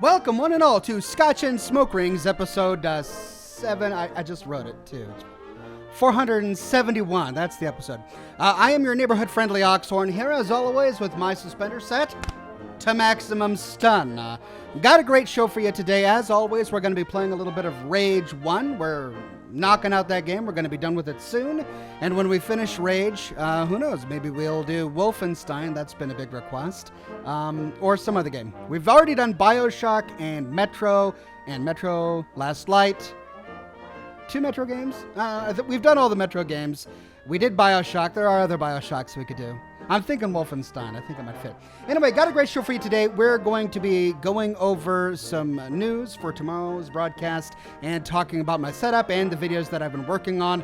Welcome, one and all, to Scotch and Smoke Rings, episode 7. I just wrote it, too. 471, that's the episode. I am your neighborhood-friendly Oxhorn, here as always with my suspender set to maximum stun. Got a great show for you today. As always, we're going to be playing a little bit of Rage 1. We're knocking out that game. We're going to be done with it soon. And when we finish Rage, who knows, maybe we'll do Wolfenstein. That's been a big request. Or some other game. We've already done BioShock and Metro Last Light. 2 Metro games? We've done all the Metro games. We did BioShock. There are other BioShocks we could do. I'm thinking Wolfenstein. I think it might fit. Anyway, got a great show for you today. We're going to be going over some news for tomorrow's broadcast and talking about my setup and the videos that I've been working on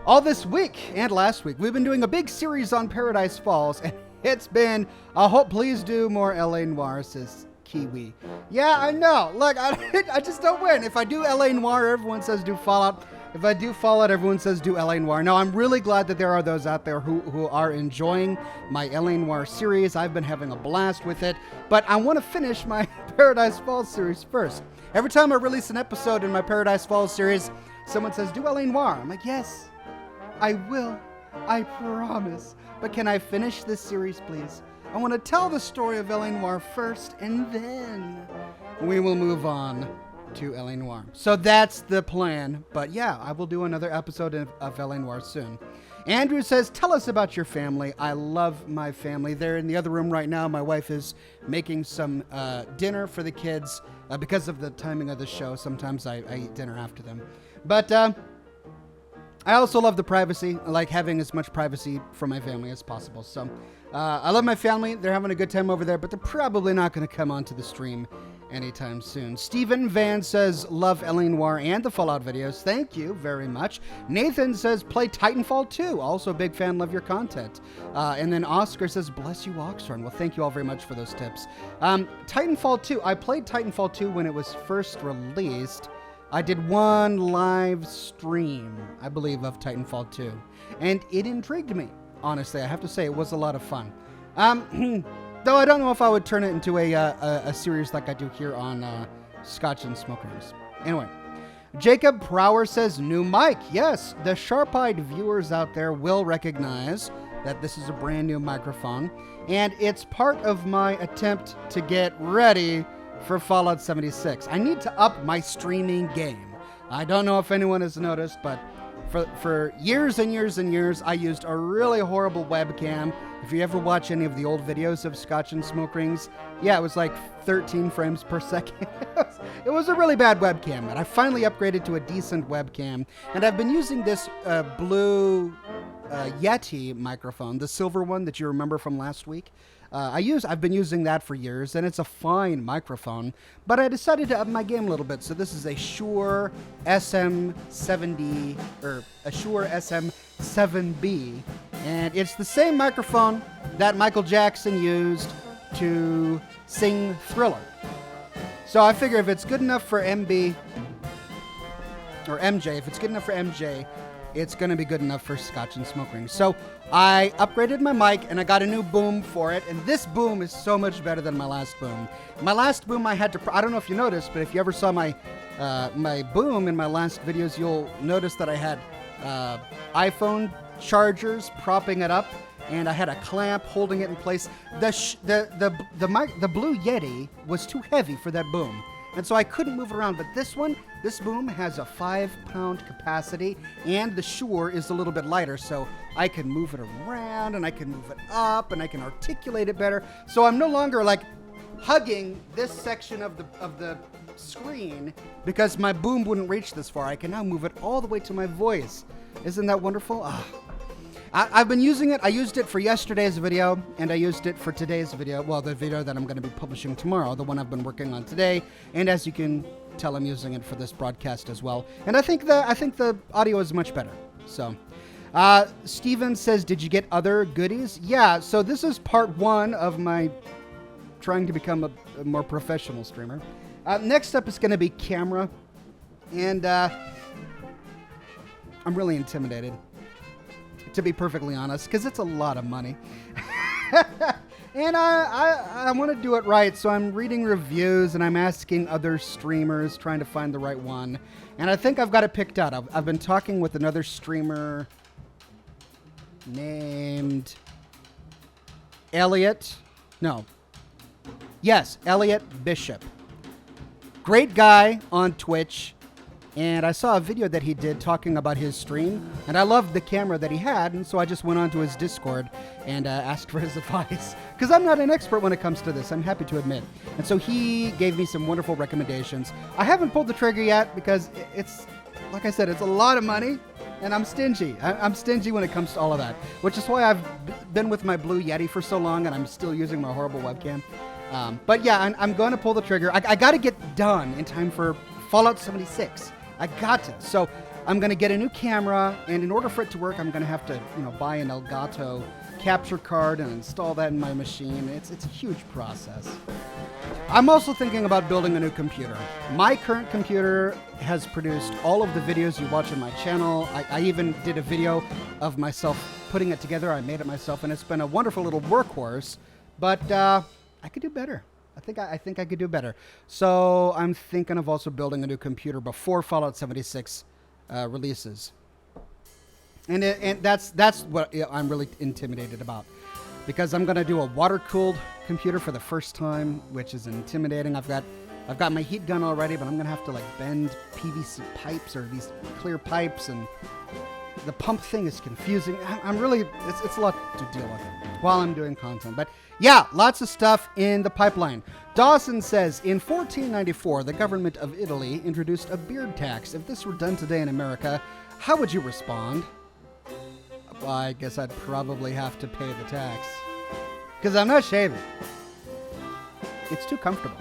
all this week and last week. We've been doing a big series on Paradise Falls, and it's been a hope. Please do more LA Noir, says Kiwi. Yeah, I know. Look, I just don't win. If I do LA Noir, everyone says do Fallout. If I do Fallout, everyone says do LA Noir. No, I'm really glad that there are those out there who are enjoying my LA Noir series. I've been having a blast with it, but I want to finish my Paradise Falls series first. Every time I release an episode in my Paradise Falls series, someone says do LA Noir. I'm like, yes, I will. I promise. But can I finish this series, please? I want to tell the story of LA Noir first, and then we will move on to LA Noir. So that's the plan. But yeah, I will do another episode of LA Noir soon. Andrew says, tell us about your family. I love my family. They're in the other room right now. My wife is making some dinner for the kids. Because of the timing of the show, sometimes I eat dinner after them. But I also love the privacy. I like having as much privacy from my family as possible. So I love my family. They're having a good time over there, but they're probably not going to come onto the stream anytime soon. Stephen Van says, love LA Noir and the Fallout videos. Thank you very much. Nathan says, play Titanfall 2. Also a big fan, love your content. And then Oscar says, bless you, Oxhorn. Well, thank you all very much for those tips. Titanfall 2. I played Titanfall 2 when it was first released. I did one live stream, I believe, of Titanfall 2. And it intrigued me, honestly. I have to say, it was a lot of fun. Though I don't know if I would turn it into a series like I do here on Scotch and Smoke Rings. Anyway, Jacob Prower says, new mic. Yes, the sharp-eyed viewers out there will recognize that this is a brand new microphone. And it's part of my attempt to get ready for Fallout 76. I need to up my streaming game. I don't know if anyone has noticed, but for years and years and years, I used a really horrible webcam. If you ever watch any of the old videos of Scotch and Smoke Rings, yeah, it was like 13 frames per second. It was a really bad webcam, but I finally upgraded to a decent webcam, and I've been using this blue Yeti microphone, the silver one that you remember from last week. I've been using that for years, and it's a fine microphone, but I decided to up my game a little bit. So this is a Shure SM70, or a Shure SM7B, and it's the same microphone that Michael Jackson used to sing Thriller. So I figure if it's good enough for MJ, if it's good enough for MJ, it's going to be good enough for Scotch and Smoke Rings. So I upgraded my mic, and I got a new boom for it, and this boom is so much better than my last boom. My last boom I had to, I don't know if you noticed, but if you ever saw my my boom in my last videos, you'll notice that I had iPhone chargers propping it up, and I had a clamp holding it in place. The Blue Yeti was too heavy for that boom, and so I couldn't move it around. But this boom has a 5-pound capacity, and the Shure is a little bit lighter, so I can move it around, and I can move it up, and I can articulate it better. So I'm no longer like hugging this section of the screen because my boom wouldn't reach this far. I can now move it all the way to my voice. Isn't that wonderful? I've been using it. I used it for yesterday's video, and I used it for today's video. Well, the video that I'm going to be publishing tomorrow, the one I've been working on today. And as you can tell, I'm using it for this broadcast as well. And I think the audio is much better. So, Steven says, did you get other goodies? Yeah. So this is part 1 of my trying to become a more professional streamer. Next up is going to be camera, and I'm really intimidated, to be perfectly honest, because it's a lot of money. And I want to do it right, so I'm reading reviews and I'm asking other streamers, trying to find the right one. And I think I've got it picked out. I've been talking with another streamer named Elliot. No. Yes, Elliot Bishop. Great guy on Twitch. And I saw a video that he did talking about his stream, and I loved the camera that he had, and so I just went onto his Discord and asked for his advice. Because I'm not an expert when it comes to this, I'm happy to admit. And so he gave me some wonderful recommendations. I haven't pulled the trigger yet because it's, like I said, it's a lot of money, and I'm stingy. I'm stingy when it comes to all of that, which is why I've been with my Blue Yeti for so long, and I'm still using my horrible webcam. But yeah, I'm going to pull the trigger. I got to get done in time for Fallout 76. I got to. So I'm going to get a new camera, and in order for it to work, I'm going to have to, buy an Elgato capture card and install that in my machine. It's a huge process. I'm also thinking about building a new computer. My current computer has produced all of the videos you watch on my channel. I even did a video of myself putting it together. I made it myself, and it's been a wonderful little workhorse, but I could do better. I think I could do better. So I'm thinking of also building a new computer before Fallout 76 releases. And that's what I'm really intimidated about, because I'm going to do a water-cooled computer for the first time, which is intimidating. I've got my heat gun already, but I'm going to have to bend PVC pipes or these clear pipes, and the pump thing is confusing. It's a lot to deal with while I'm doing content. But yeah, lots of stuff in the pipeline. Dawson says, in 1494, the government of Italy introduced a beard tax. If this were done today in America, how would you respond? Well, I guess I'd probably have to pay the tax, because I'm not shaving. It's too comfortable.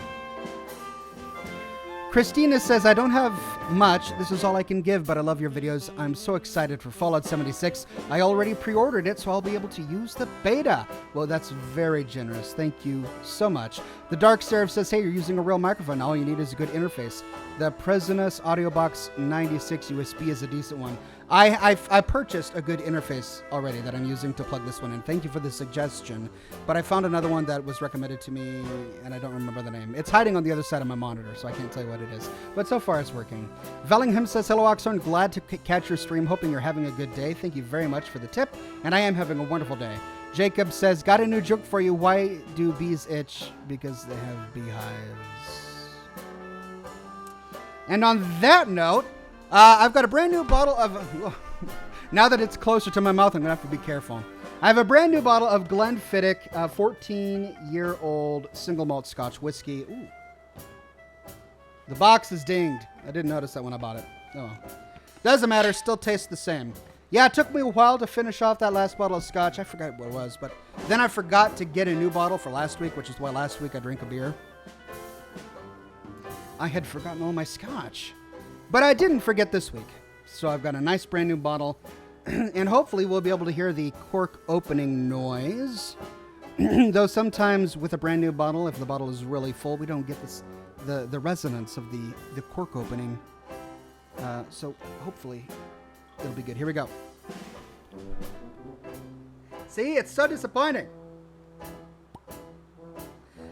Christina says, I don't have much. This is all I can give, but I love your videos. I'm so excited for Fallout 76. I already pre-ordered it, so I'll be able to use the beta. Well, that's very generous. Thank you so much. The Dark Seraph says, hey, you're using a real microphone. All you need is a good interface. The Presinus AudioBox 96 USB is a decent one. I purchased a good interface already that I'm using to plug this one in. Thank you for the suggestion. But I found another one that was recommended to me, and I don't remember the name. It's hiding on the other side of my monitor, so I can't tell you what it is. But so far, it's working. Vellingham says, hello, Oxhorn. Glad to catch your stream. Hoping you're having a good day. Thank you very much for the tip, and I am having a wonderful day. Jacob says, got a new joke for you. Why do bees itch? Because they have beehives. And on that note, I've got a brand new bottle of... Now that it's closer to my mouth, I'm going to have to be careful. I have a brand new bottle of Glenfiddich 14-year-old single malt Scotch whiskey. Ooh. The box is dinged. I didn't notice that when I bought it. Oh. Doesn't matter. Still tastes the same. Yeah, it took me a while to finish off that last bottle of Scotch. I forgot what it was, but then I forgot to get a new bottle for last week, which is why last week I drank a beer. I had forgotten all my Scotch. But I didn't forget this week. So I've got a nice brand new bottle. And hopefully we'll be able to hear the cork opening noise. Though sometimes with a brand new bottle, if the bottle is really full, we don't get the resonance of the cork opening. So hopefully it'll be good. Here we go. See, it's so disappointing.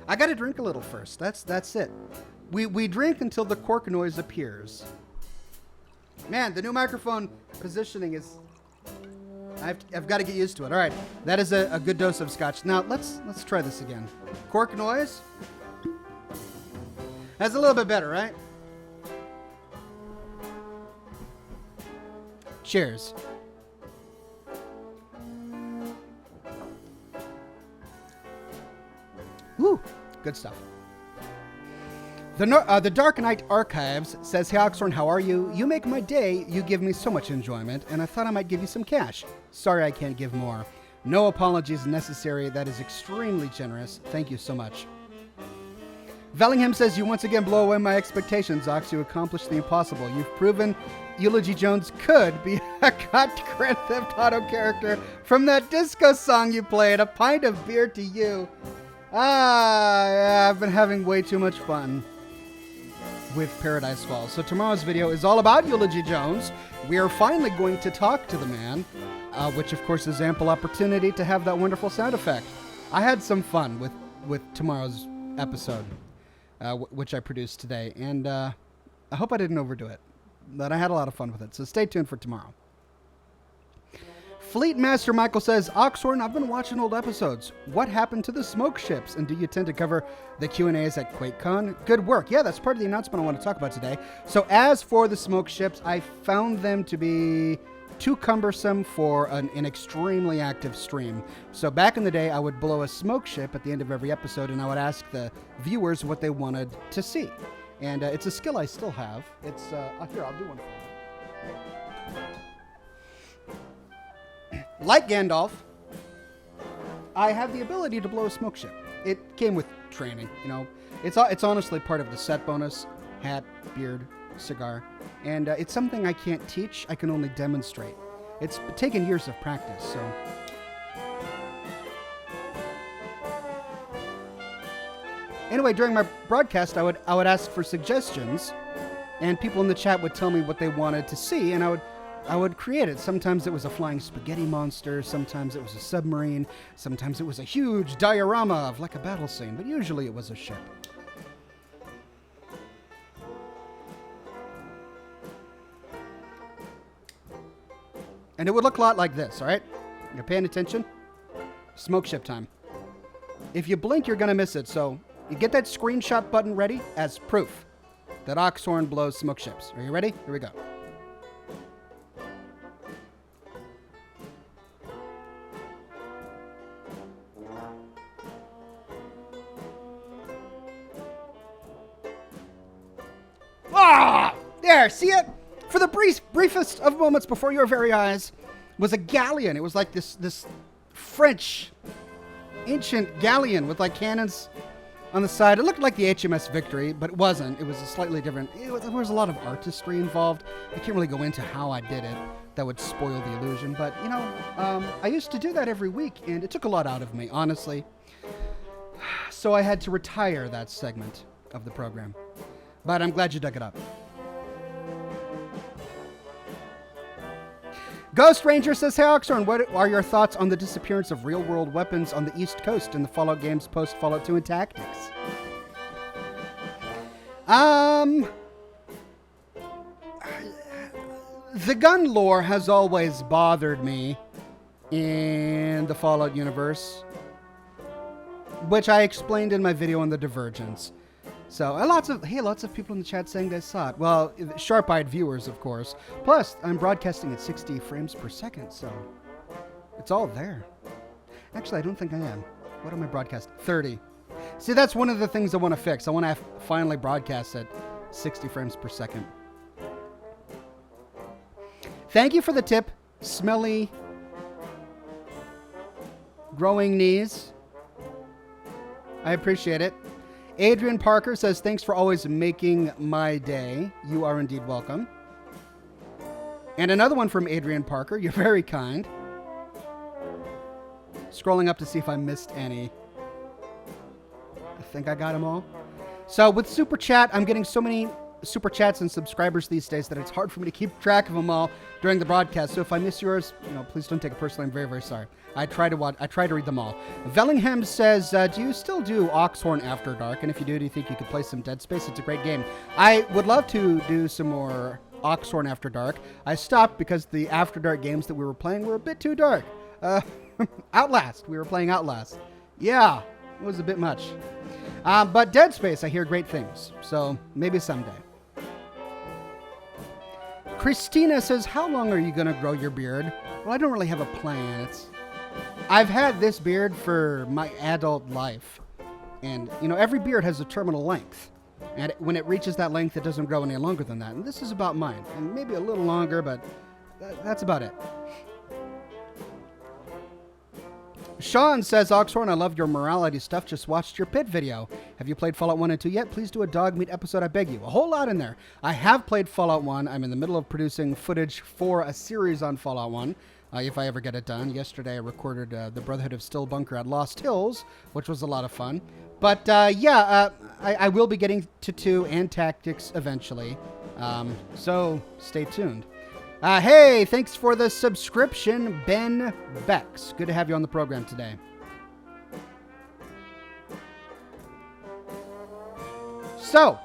I got to drink a little first. That's it. We drink until the cork noise appears. Man, the new microphone positioning is... I've got to get used to it. All right, that is a good dose of Scotch. Now, let's try this again. Cork noise. That's a little bit better, right? Cheers. Woo, good stuff. The Dark Knight Archives says, hey Oxhorn, how are you? You make my day. You give me so much enjoyment, and I thought I might give you some cash. Sorry I can't give more. No apologies necessary. That is extremely generous. Thank you so much. Vellingham says, you once again blow away my expectations, Ox. You accomplished the impossible. You've proven Eulogy Jones could be a cut Grand Theft Auto character from that disco song you played. A pint of beer to you. Yeah, I've been having way too much fun with Paradise Falls. So tomorrow's video is all about Eulogy Jones. We are finally going to talk to the man, which of course is ample opportunity to have that wonderful sound effect. I had some fun with tomorrow's episode, which I produced today, and I hope I didn't overdo it, but I had a lot of fun with it, so stay tuned for tomorrow. Fleet Master Michael says, Oxhorn, I've been watching old episodes. What happened to the smoke ships? And do you tend to cover the Q&As at QuakeCon? Good work. Yeah, that's part of the announcement I want to talk about today. So as for the smoke ships, I found them to be too cumbersome for an extremely active stream. So back in the day, I would blow a smoke ship at the end of every episode, and I would ask the viewers what they wanted to see. And it's a skill I still have. It's, here, I'll do one for you. Like Gandalf, I have the ability to blow a smoke ship. It came with training, you know. It's honestly part of the set bonus, hat, beard, cigar, and it's something I can't teach, I can only demonstrate. It's taken years of practice, so. Anyway, during my broadcast, I would ask for suggestions, and people in the chat would tell me what they wanted to see, and I would create it. Sometimes it was a flying spaghetti monster, sometimes it was a submarine, sometimes it was a huge diorama of like a battle scene, but usually it was a ship. And it would look a lot like this, all right? You're paying attention? Smoke ship time. If you blink, you're going to miss it, so you get that screenshot button ready as proof that Oxhorn blows smoke ships. Are you ready? Here we go. Ah! There, see it? For the briefest of moments before your very eyes was a galleon. It was like this French ancient galleon with like cannons on the side. It looked like the HMS Victory, but it wasn't. It was a slightly different. There was a lot of artistry involved. I can't really go into how I did it. That would spoil the illusion. But, you know, I used to do that every week, and it took a lot out of me, honestly. So I had to retire that segment of the program. But I'm glad you dug it up. Ghost Ranger says, hey, Oxhorn, what are your thoughts on the disappearance of real-world weapons on the East Coast in the Fallout games post-Fallout 2 and Tactics? The gun lore has always bothered me in the Fallout universe, which I explained in my video on the Divergence. So, lots of people in the chat saying they saw it. Well, sharp-eyed viewers, of course. Plus, I'm broadcasting at 60 frames per second, so it's all there. Actually, I don't think I am. What am I broadcasting? 30. See, that's one of the things I want to fix. I want to finally broadcast at 60 frames per second. Thank you for the tip. Smelly, growing knees. I appreciate it. Adrian Parker says, thanks for always making my day. You are indeed welcome. And another one from Adrian Parker. You're very kind. Scrolling up to see if I missed any. I think I got them all. So with Super Chat, I'm getting so many Super Chats and subscribers these days that it's hard for me to keep track of them all during the broadcast. So if I miss yours, please don't take it personally. I'm very, very sorry. I try to read them all. Vellingham says, do you still do Oxhorn After Dark? And if you do you think you could play some Dead Space? It's a great game. I would love to do some more Oxhorn After Dark. I stopped because the After Dark games that we were playing were a bit too dark. Outlast. We were playing Outlast. Yeah, it was a bit much. But Dead Space, I hear great things. So maybe someday. Christina says, how long are you going to grow your beard? Well, I don't really have a plan. I've had this beard for my adult life. And, every beard has a terminal length. And when it reaches that length, it doesn't grow any longer than that. And this is about mine. And maybe a little longer, but that's about it. Sean says, Oxhorn, I love your morality stuff. Just watched your pit video. Have you played Fallout 1 and 2 yet? Please do a dog meat episode, I beg you. A whole lot in there. I have played Fallout 1. I'm in the middle of producing footage for a series on Fallout 1. If I ever get it done. Yesterday I recorded the Brotherhood of Still Bunker at Lost Hills, which was a lot of fun. But I will be getting to 2 and Tactics eventually. So stay tuned. Hey, thanks for the subscription, Ben Bex. Good to have you on the program today. So,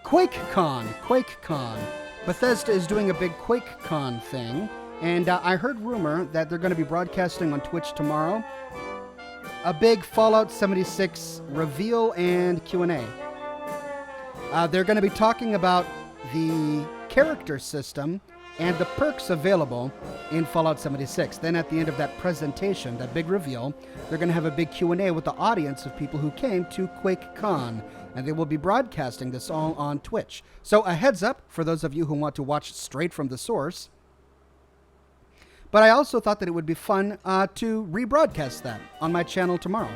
QuakeCon. Bethesda is doing a big QuakeCon thing, and I heard rumor that they're going to be broadcasting on Twitch tomorrow a big Fallout 76 reveal and Q&A. They're going to be talking about the character system and the perks available in Fallout 76. Then at the end of that presentation, that big reveal, they're going to have a big Q&A with the audience of people who came to QuakeCon, and they will be broadcasting this all on Twitch. So a heads up for those of you who want to watch straight from the source. But I also thought that it would be fun to rebroadcast that on my channel tomorrow.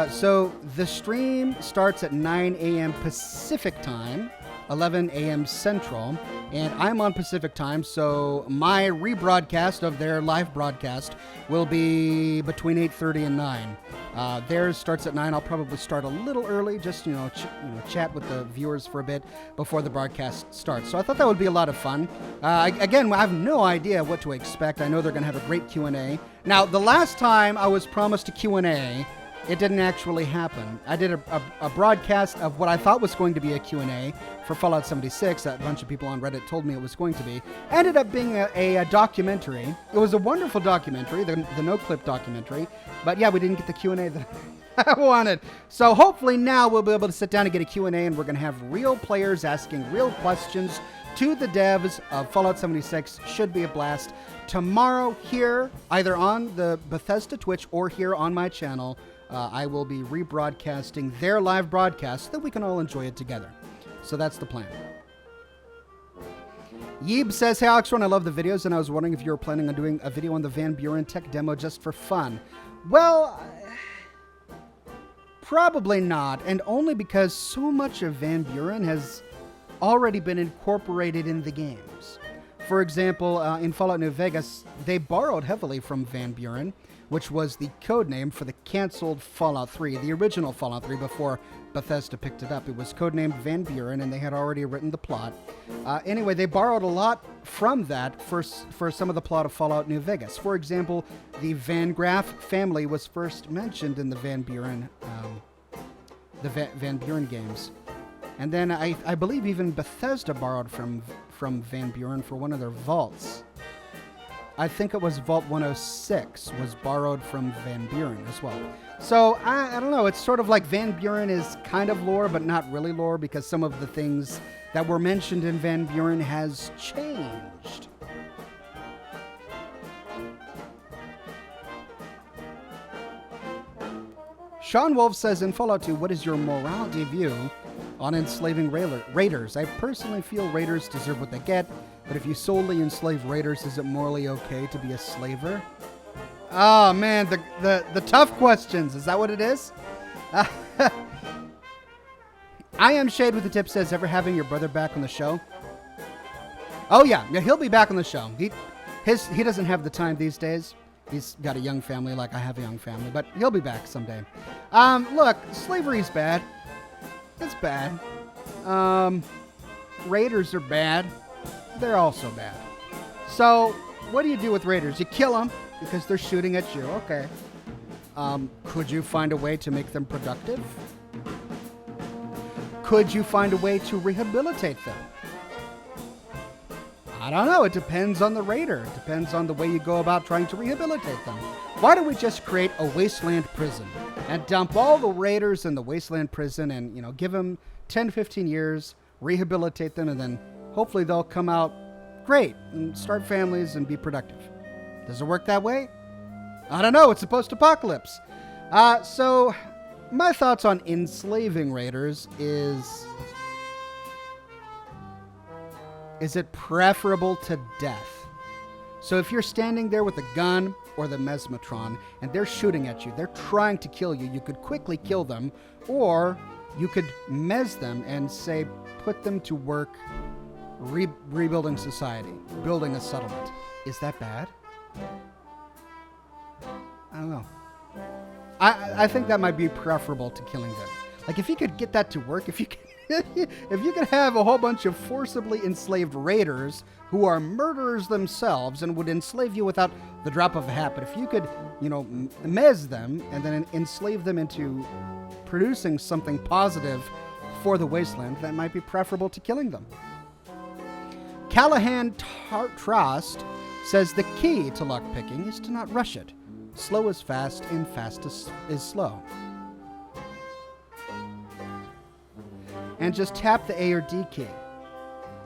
So the stream starts at 9 a.m. Pacific time, 11 a.m. Central, and I'm on Pacific time, so my rebroadcast of their live broadcast will be between 8:30 and 9. Theirs starts at 9. I'll probably start a little early, just chat with the viewers for a bit before the broadcast starts. So I thought that would be a lot of fun. Again, I have no idea what to expect. I know they're going to have a great Q&A. Now, the last time I was promised a Q&A, it didn't actually happen. I did a broadcast of what I thought was going to be a Q&A for Fallout 76. A bunch of people on Reddit told me it was going to be. Ended up being a documentary. It was a wonderful documentary, the no-clip documentary. But yeah, we didn't get the Q&A that I wanted. So hopefully now we'll be able to sit down and get a Q&A, and we're going to have real players asking real questions to the devs of Fallout 76. Should be a blast. Tomorrow here, either on the Bethesda Twitch or here on my channel, I will be rebroadcasting their live broadcast so that we can all enjoy it together. So that's the plan. Yeeb says, hey Oxhorn, I love the videos, and I was wondering if you were planning on doing a video on the Van Buren tech demo just for fun. Well, probably not, and only because so much of Van Buren has already been incorporated in the games. For example, in Fallout New Vegas, they borrowed heavily from Van Buren, which was the code name for the canceled Fallout 3, the original Fallout 3 before Bethesda picked it up. It was codenamed Van Buren, and they had already written the plot. Anyway, they borrowed a lot from that for some of the plot of Fallout New Vegas. For example, the Van Graff family was first mentioned in the Van Buren games. And then I believe even Bethesda borrowed from Van Buren for one of their vaults. I think it was Vault 106 was borrowed from Van Buren as well. So, I don't know, it's sort of like Van Buren is kind of lore, but not really lore, because some of the things that were mentioned in Van Buren has changed. Sean Wolf says, in Fallout 2, what is your morality view on enslaving raiders? I personally feel raiders deserve what they get, but if you solely enslave raiders, is it morally okay to be a slaver? Oh man, the tough questions. Is that what it is? I Am Shade with the tip says, ever having your brother back on the show? Oh yeah, he'll be back on the show. He doesn't have the time these days. He's got a young family like I have a young family, but he'll be back someday. Look, slavery's bad. It's bad. Raiders are bad. They're also bad. So, what do you do with raiders? You kill them because they're shooting at you. Okay. Could you find a way to make them productive? Could you find a way to rehabilitate them? I don't know. It depends on the raider. It depends on the way you go about trying to rehabilitate them. Why don't we just create a wasteland prison and dump all the raiders in the wasteland prison and, give them 10, 15 years, rehabilitate them, and then hopefully they'll come out great and start families and be productive. Does it work that way? I don't know. It's a post-apocalypse. So my thoughts on enslaving raiders is it preferable to death? So if you're standing there with a gun or the mesmetron and they're shooting at you, they're trying to kill you, you could quickly kill them, or you could mez them and say, put them to work rebuilding society, building a settlement. Is that bad? I don't know. I think that might be preferable to killing them. Like, if you could get that to work, if you could have a whole bunch of forcibly enslaved raiders who are murderers themselves and would enslave you without the drop of a hat, but if you could, mez them and then enslave them into producing something positive before the wasteland, that might be preferable to killing them. Callahan Trost says the key to lockpicking is to not rush it. Slow is fast, and fast is slow. And just tap the A or D key.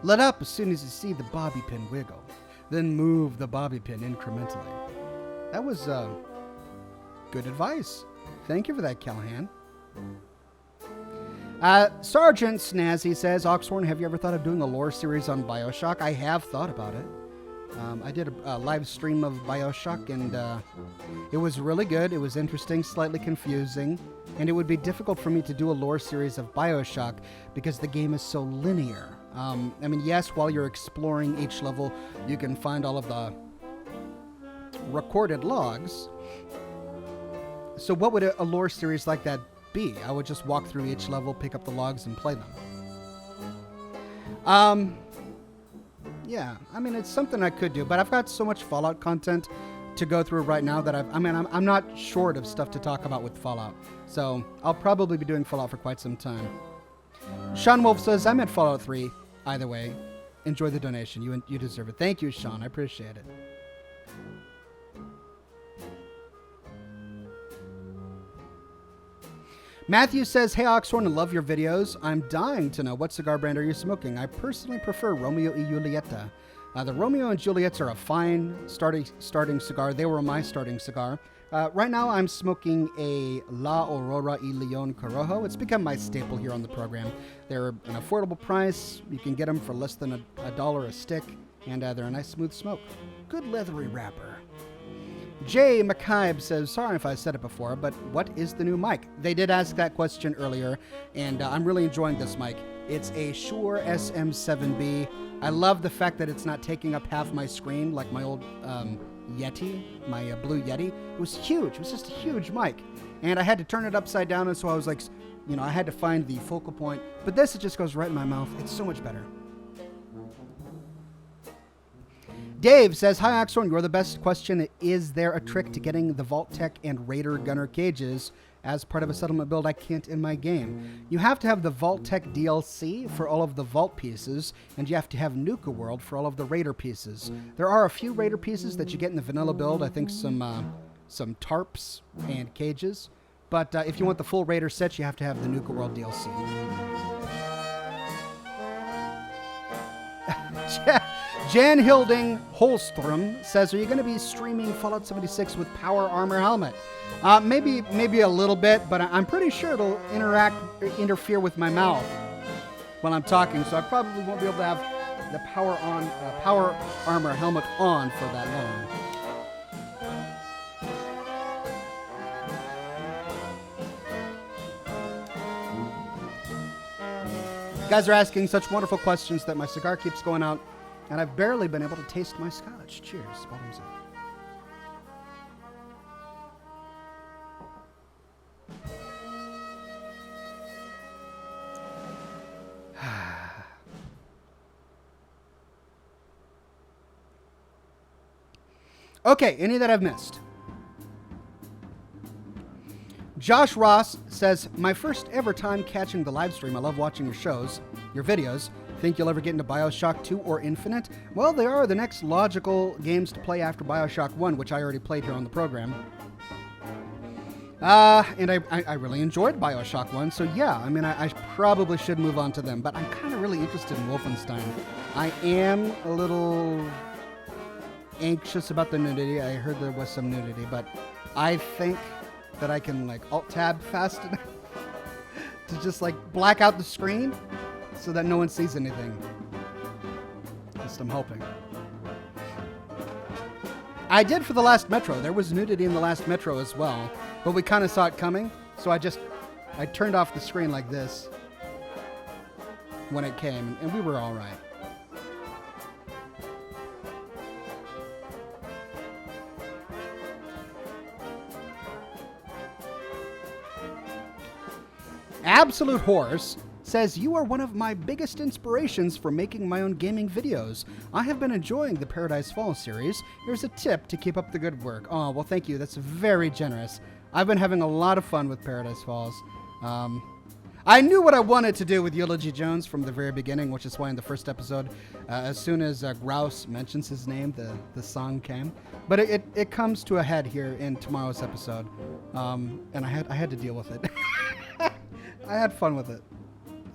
Let up as soon as you see the bobby pin wiggle. Then move the bobby pin incrementally. That was good advice. Thank you for that, Callahan. Sergeant Snazzy says, Oxhorn, have you ever thought of doing a lore series on BioShock? I have thought about it. I did a live stream of BioShock, and it was really good. It was interesting, slightly confusing, and it would be difficult for me to do a lore series of BioShock because the game is so linear. I mean, yes, while you're exploring each level, you can find all of the recorded logs. So what would a lore series like that be? I would just walk through each level, pick up the logs, and play them. Yeah, I mean, it's something I could do, but I've got so much Fallout content to go through right now that I'm not short of stuff to talk about with Fallout. So I'll probably be doing Fallout for quite some time. Sean Wolf says, I'm at Fallout 3. Either way, enjoy the donation. You deserve it. Thank you, Sean. I appreciate it. Matthew says, hey, Oxhorn, I love your videos. I'm dying to know what cigar brand are you smoking. I personally prefer Romeo y Julieta. The Romeo and Juliets are a fine starting cigar. They were my starting cigar. Right now, I'm smoking a La Aurora y Leon Corojo. It's become my staple here on the program. They're an affordable price. You can get them for less than $1 a stick, and they're a nice smooth smoke. Good leathery wrapper. Jay McKibe says, sorry if I said it before, but what is the new mic? They did ask that question earlier, and I'm really enjoying this mic. It's a Shure SM7B. I love the fact that it's not taking up half my screen like my old Yeti, my Blue Yeti. It was huge. It was just a huge mic. And I had to turn it upside down, and so I was like, you know, I had to find the focal point. But this, it just goes right in my mouth. It's so much better. Dave says, hi, Oxhorn, you're the best. Question, is there a trick to getting the Vault Tech and Raider Gunner cages as part of a settlement build I can't in my game? You have to have the Vault Tech DLC for all of the Vault pieces, and you have to have Nuka World for all of the Raider pieces. There are a few Raider pieces that you get in the vanilla build. I think some tarps and cages. But if you want the full Raider set, you have to have the Nuka World DLC. Jan Hilding Holstrom says, are you going to be streaming Fallout 76 with Power Armor Helmet? Maybe a little bit, but I'm pretty sure it'll interfere with my mouth while I'm talking, so I probably won't be able to have the Power Armor Helmet on for that long. You guys are asking such wonderful questions that my cigar keeps going out, and I've barely been able to taste my scotch. Cheers. Bottoms up. Okay, any that I've missed? Josh Ross says, my first ever time catching the live stream. I love watching your shows, your videos. Think you'll ever get into BioShock 2 or Infinite? Well, they are the next logical games to play after BioShock 1, which I already played here on the program. And I really enjoyed BioShock 1, so yeah, I mean, I probably should move on to them, but I'm kind of really interested in Wolfenstein. I am a little anxious about the nudity. I heard there was some nudity, but I think that I can, like, Alt-Tab fast enough to just, like, black out the screen so that no one sees anything. At least I'm hoping. I did for the last Metro. There was nudity in the last Metro as well, but we kind of saw it coming, so I turned off the screen like this when it came, and we were all right. Absolute Horse says, you are one of my biggest inspirations for making my own gaming videos. I have been enjoying the Paradise Falls series. Here's a tip to keep up the good work. Oh, well, thank you. That's very generous. I've been having a lot of fun with Paradise Falls. I knew what I wanted to do with Eulogy Jones from the very beginning, which is why in the first episode, as soon as Grouse mentions his name, the song came. But it comes to a head here in tomorrow's episode, and I had to deal with it. I had fun with it.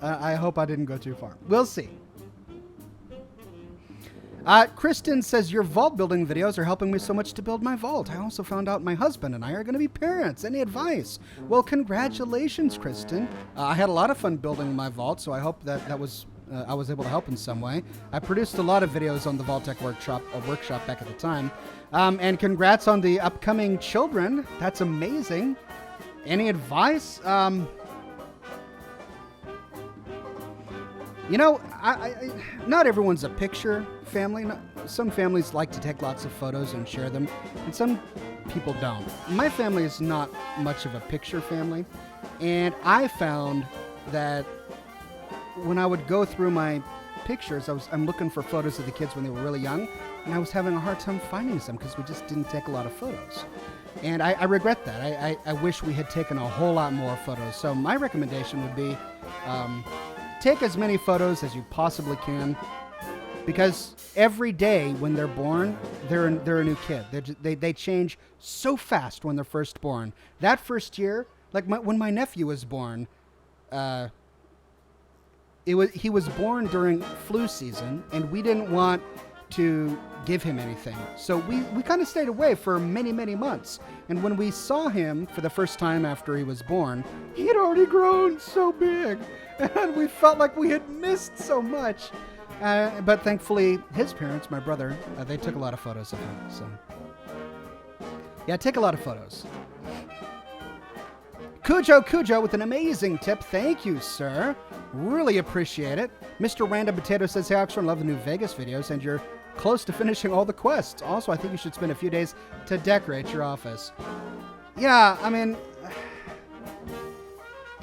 I hope I didn't go too far. We'll see. Kristen says, your vault building videos are helping me so much to build my vault. I also found out my husband and I are going to be parents. Any advice? Well, congratulations, Kristen. I had a lot of fun building my vault, so I hope that I was able to help in some way. I produced a lot of videos on the Vault Tech workshop back at the time. And congrats on the upcoming children. That's amazing. Any advice? You know, not everyone's a picture family. Some families like to take lots of photos and share them, and some people don't. My family is not much of a picture family, and I found that when I would go through my pictures, I'm looking for photos of the kids when they were really young, and I was having a hard time finding some because we just didn't take a lot of photos. And I regret that. I wish we had taken a whole lot more photos. So my recommendation would be take as many photos as you possibly can, because every day when they're born, they're a new kid. They change so fast when they're first born. That first year, like when my nephew was born, he was born during flu season, and we didn't want to give him anything. So we kind of stayed away for many, many months. And when we saw him for the first time after he was born, he had already grown so big. And we felt like we had missed so much. But thankfully, his parents, my brother, they took a lot of photos of him. So, yeah, take a lot of photos. Cujo with an amazing tip. Thank you, sir. Really appreciate it. Mr. Random Potato says, hey, Oxhorn, love the new Vegas videos, and you're close to finishing all the quests. Also, I think you should spend a few days to decorate your office. Yeah, I mean,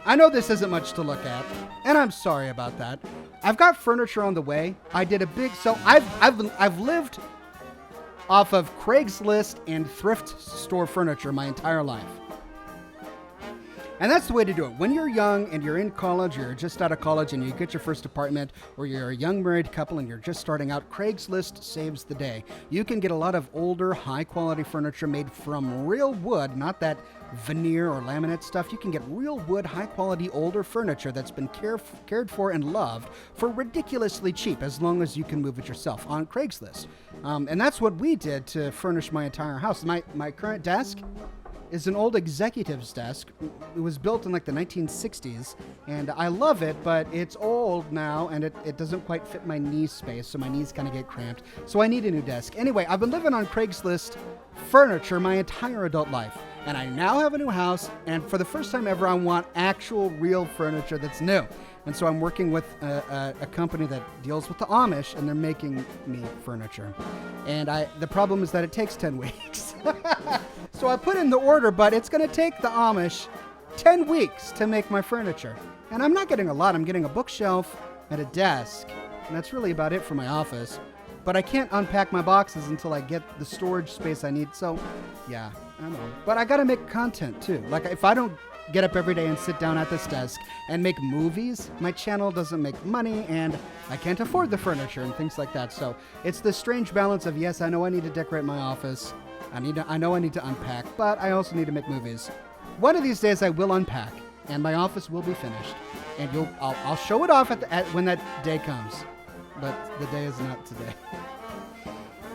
I know this isn't much to look at, and I'm sorry about that. I've got furniture on the way. I did a big, so I've lived off of Craigslist and thrift store furniture my entire life. And that's the way to do it. When you're young and you're in college, or you're just out of college and you get your first apartment, or you're a young married couple and you're just starting out, Craigslist saves the day. You can get a lot of older, high-quality furniture made from real wood, not that veneer or laminate stuff. You can get real wood, high-quality, older furniture that's been cared for and loved for ridiculously cheap, as long as you can move it yourself on Craigslist. And that's what we did to furnish my entire house. My current desk is an old executive's desk. It was built in like the 1960s, and I love it, but it's old now, and it doesn't quite fit my knee space, so my knees kind of get cramped. So I need a new desk. Anyway, I've been living on Craigslist furniture my entire adult life, and I now have a new house, and for the first time ever, I want actual real furniture that's new. And so I'm working with a company that deals with the Amish, and they're making me furniture. And the problem is that it takes 10 weeks. So I put in the order, but it's going to take the Amish 10 weeks to make my furniture. And I'm not getting a lot. I'm getting a bookshelf and a desk. And that's really about it for my office. But I can't unpack my boxes until I get the storage space I need. So, yeah, I know. But I got to make content, too. Like, if I don't get up every day and sit down at this desk and make movies, my channel doesn't make money, and I can't afford the furniture and things like that. So it's this strange balance of, yes, I know I need to decorate my office. I know I need to unpack, but I also need to make movies. One of these days I will unpack, and my office will be finished, and I'll show it off when that day comes. But the day is not today.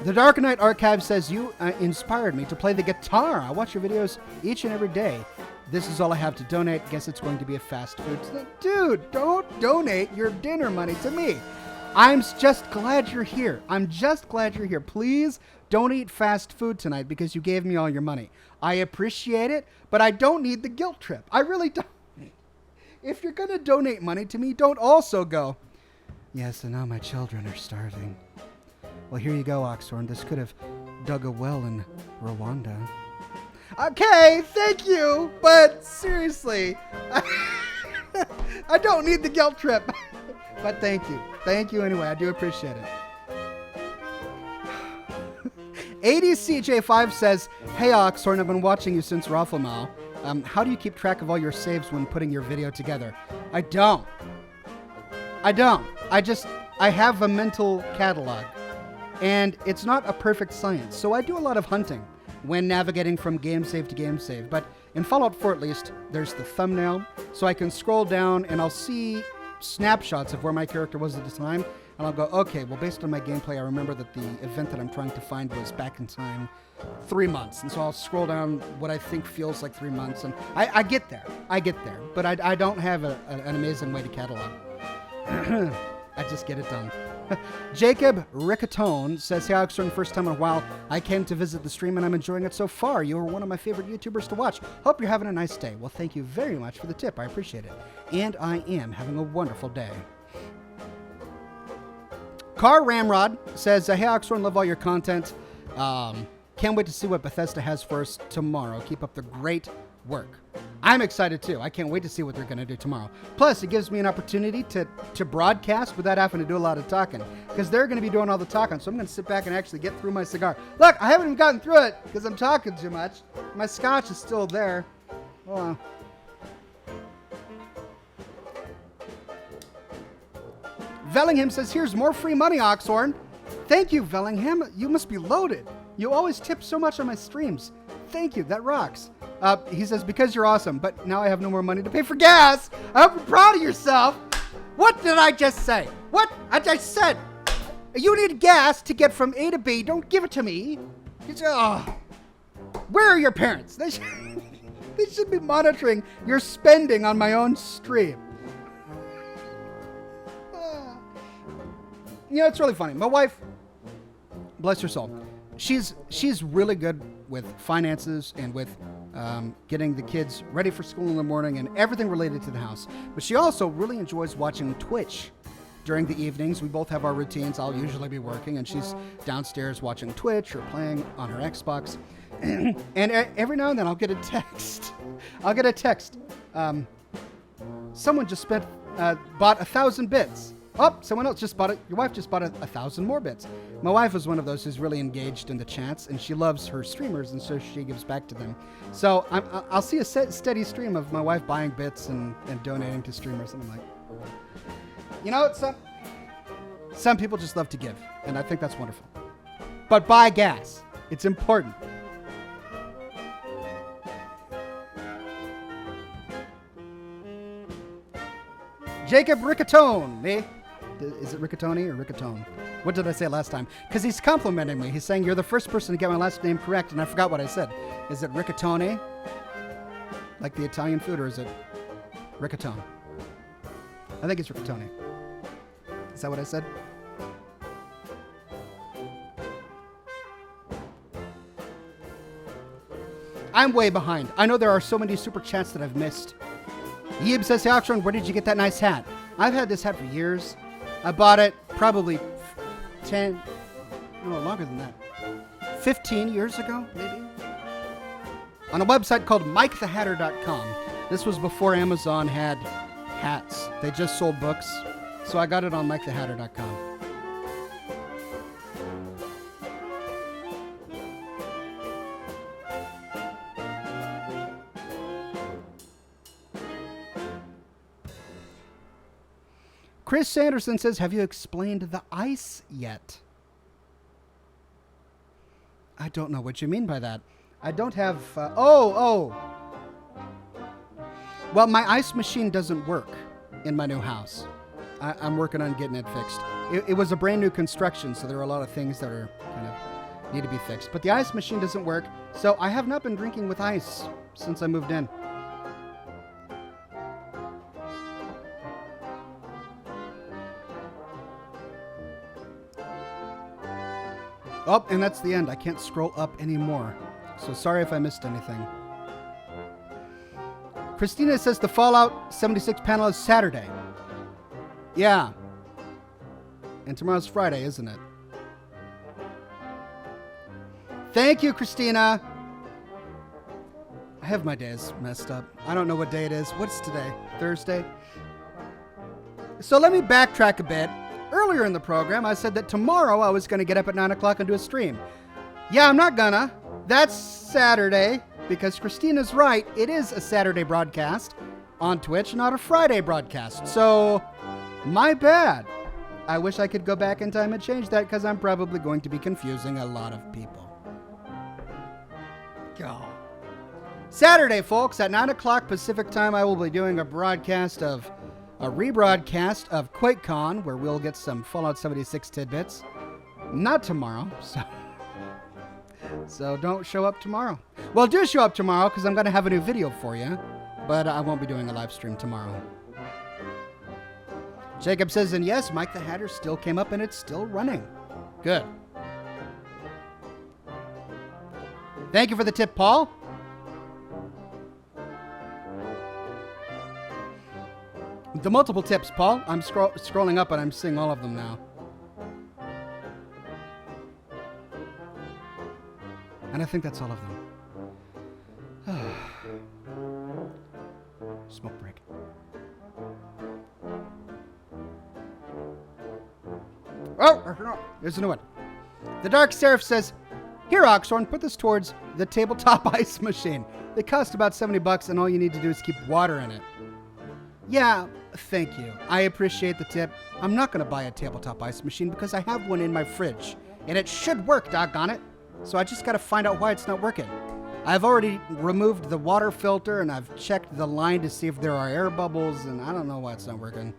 The Dark Knight Archive says, you inspired me to play the guitar. I watch your videos each and every day. This is all I have to donate. Guess it's going to be a fast food. Dude, don't donate your dinner money to me. I'm just glad you're here. I'm just glad you're here. Please don't eat fast food tonight because you gave me all your money. I appreciate it, but I don't need the guilt trip. I really don't. If you're going to donate money to me, don't also go, yes, and now my children are starving. Well, here you go, Oxhorn. This could have dug a well in Rwanda. Okay, thank you, but seriously, I don't need the guilt trip. But thank you. Thank you anyway. I do appreciate it. 80CJ5 says, hey, Oxhorn, I've been watching you since Rafflemal. How do you keep track of all your saves when putting your video together? I don't. I have a mental catalog. And it's not a perfect science. So I do a lot of hunting when navigating from game save to game save. But in Fallout 4 at least, there's the thumbnail. So I can scroll down and I'll see snapshots of where my character was at the time. And I'll go, okay, well, based on my gameplay, I remember that the event that I'm trying to find was back in time 3 months. And so I'll scroll down what I think feels like 3 months. And I get there. But I don't have an amazing way to catalog. I just get it done. Jacob Riccatone says, hey, Oxhorn, first time in a while. I came to visit the stream and I'm enjoying it so far. You are one of my favorite YouTubers to watch. Hope you're having a nice day. Well, thank you very much for the tip. I appreciate it. And I am having a wonderful day. Car Ramrod says, hey, Oxhorn, love all your content. Can't wait to see what Bethesda has for us tomorrow. Keep up the great work. I'm excited too. I can't wait to see what they're going to do tomorrow. Plus, it gives me an opportunity to broadcast without having to do a lot of talking, because they're going to be doing all the talking. So I'm going to sit back and actually get through my cigar. Look, I haven't even gotten through it because I'm talking too much. My scotch is still there. Hold on. Vellingham says, here's more free money, Oxhorn. Thank you, Vellingham. You must be loaded. You always tip so much on my streams. Thank you. That rocks. He says, because you're awesome, but now I have no more money to pay for gas. I hope you're proud of yourself. What did I just say? What? I just said, you need gas to get from A to B. Don't give it to me. Where are your parents? They should be monitoring your spending on my own stream. You know, it's really funny. My wife, bless her soul, she's really good with finances and with getting the kids ready for school in the morning and everything related to the house. But she also really enjoys watching Twitch during the evenings. We both have our routines. I'll usually be working, and she's downstairs watching Twitch or playing on her Xbox. And every now and then I'll get a text. Someone just bought 1,000 bits. Oh, someone else just bought it. Your wife just bought 1,000 more bits. My wife is one of those who's really engaged in the chats, and she loves her streamers, and so she gives back to them. So I'll see a steady stream of my wife buying bits and donating to streamers, and I'm like, you know, some people just love to give, and I think that's wonderful. But buy gas. It's important. Jacob Riccatone, eh? Is it Riccatone or Riccatone? What did I say last time? Because he's complimenting me. He's saying, you're the first person to get my last name correct, and I forgot what I said. Is it Riccatone? Like the Italian food, or is it Riccatone? I think it's Riccatone. Is that what I said? I'm way behind. I know there are so many super chats that I've missed. Yib says, hey, Oxhorn, where did you get that nice hat? I've had this hat for years. I bought it probably longer than that. 15 years ago, maybe? On a website called MikeTheHatter.com. This was before Amazon had hats. They just sold books. So I got it on MikeTheHatter.com. Chris Sanderson says, have you explained the ice yet? I don't know what you mean by that. I don't have... Well, my ice machine doesn't work in my new house. I'm working on getting it fixed. It was a brand new construction, so there are a lot of things that are kind of need to be fixed. But the ice machine doesn't work, so I have not been drinking with ice since I moved in. Oh, and that's the end. I can't scroll up anymore. So sorry if I missed anything. Christina says the Fallout 76 panel is Saturday. Yeah. And tomorrow's Friday, isn't it? Thank you, Christina. I have my days messed up. I don't know what day it is. What's today? Thursday? So let me backtrack a bit. Earlier in the program, I said that tomorrow I was going to get up at 9 o'clock and do a stream. Yeah, I'm not gonna. That's Saturday, because Christina's right. It is a Saturday broadcast. on Twitch, not a Friday broadcast. So, my bad. I wish I could go back in time and change that because I'm probably going to be confusing a lot of people. God. Saturday, folks, at 9 o'clock Pacific time, I will be doing a rebroadcast of QuakeCon, where we'll get some Fallout 76 tidbits. Not tomorrow, so don't show up tomorrow. Well, do show up tomorrow because I'm going to have a new video for you, but I won't be doing a live stream tomorrow. Jacob says, and yes, Mike the Hatter still came up and it's still running. Good. Thank you for the tip, Paul. The multiple tips, Paul. I'm scrolling up and I'm seeing all of them now. And I think that's all of them. Smoke break. Oh, there's a new one. The Dark Seraph says, here, Oxhorn, put this towards the tabletop ice machine. They cost about $70 and all you need to do is keep water in it. Yeah, thank you. I appreciate the tip. I'm not going to buy a tabletop ice machine because I have one in my fridge. And it should work, doggone it. So I just got to find out why it's not working. I've already removed the water filter and I've checked the line to see if there are air bubbles, and I don't know why it's not working.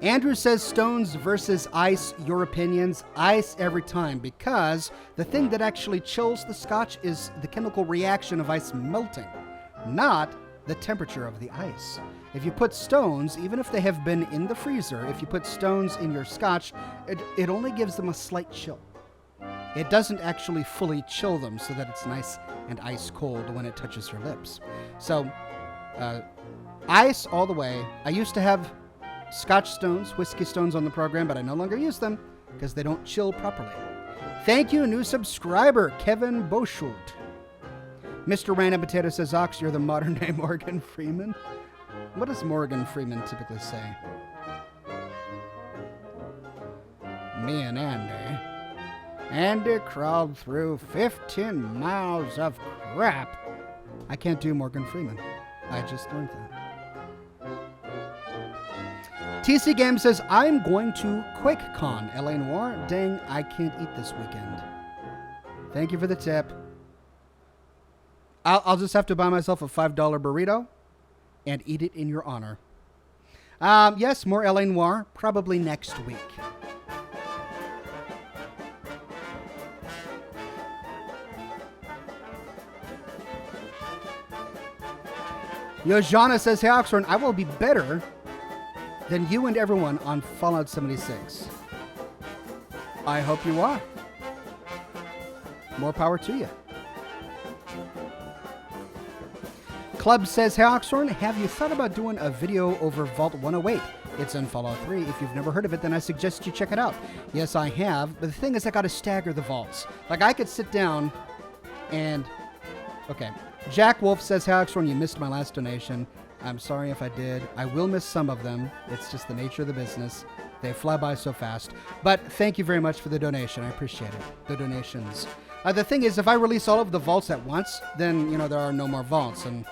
Andrew says stones versus ice, your opinions. Ice every time, because the thing that actually chills the Scotch is the chemical reaction of ice melting, not the temperature of the ice. If you put stones, even if they have been in the freezer, if you put stones in your Scotch, it only gives them a slight chill. It doesn't actually fully chill them so that it's nice and ice cold when it touches your lips. So, ice all the way. I used to have Scotch stones, whiskey stones on the program, but I no longer use them because they don't chill properly. Thank you, new subscriber, Kevin Boschult. Mr. Random Potato says, Ox, you're the modern day Morgan Freeman. What does Morgan Freeman typically say? Me and Andy. Andy crawled through 15 miles of crap. I can't do Morgan Freeman. I just learned that. TC Game says, I'm going to QuakeCon. LA Noir, dang, I can't eat this weekend. Thank you for the tip. I'll just have to buy myself a $5 burrito and eat it in your honor. Yes, more LA Noir, probably next week. Yojana says, hey, Oxhorn, I will be better than you and everyone on Fallout 76. I hope you are. More power to you. Club says, hey, Oxhorn, have you thought about doing a video over Vault 108? It's in Fallout 3. If you've never heard of it, then I suggest you check it out. Yes, I have. But the thing is, I got to stagger the vaults. Like, I could sit down and... Okay. Jack Wolf says, hey, Oxhorn, you missed my last donation. I'm sorry if I did. I will miss some of them. It's just the nature of the business. They fly by so fast. But thank you very much for the donation. I appreciate it. The donations. The thing is, if I release all of the vaults at once, then, you know, there are no more vaults. And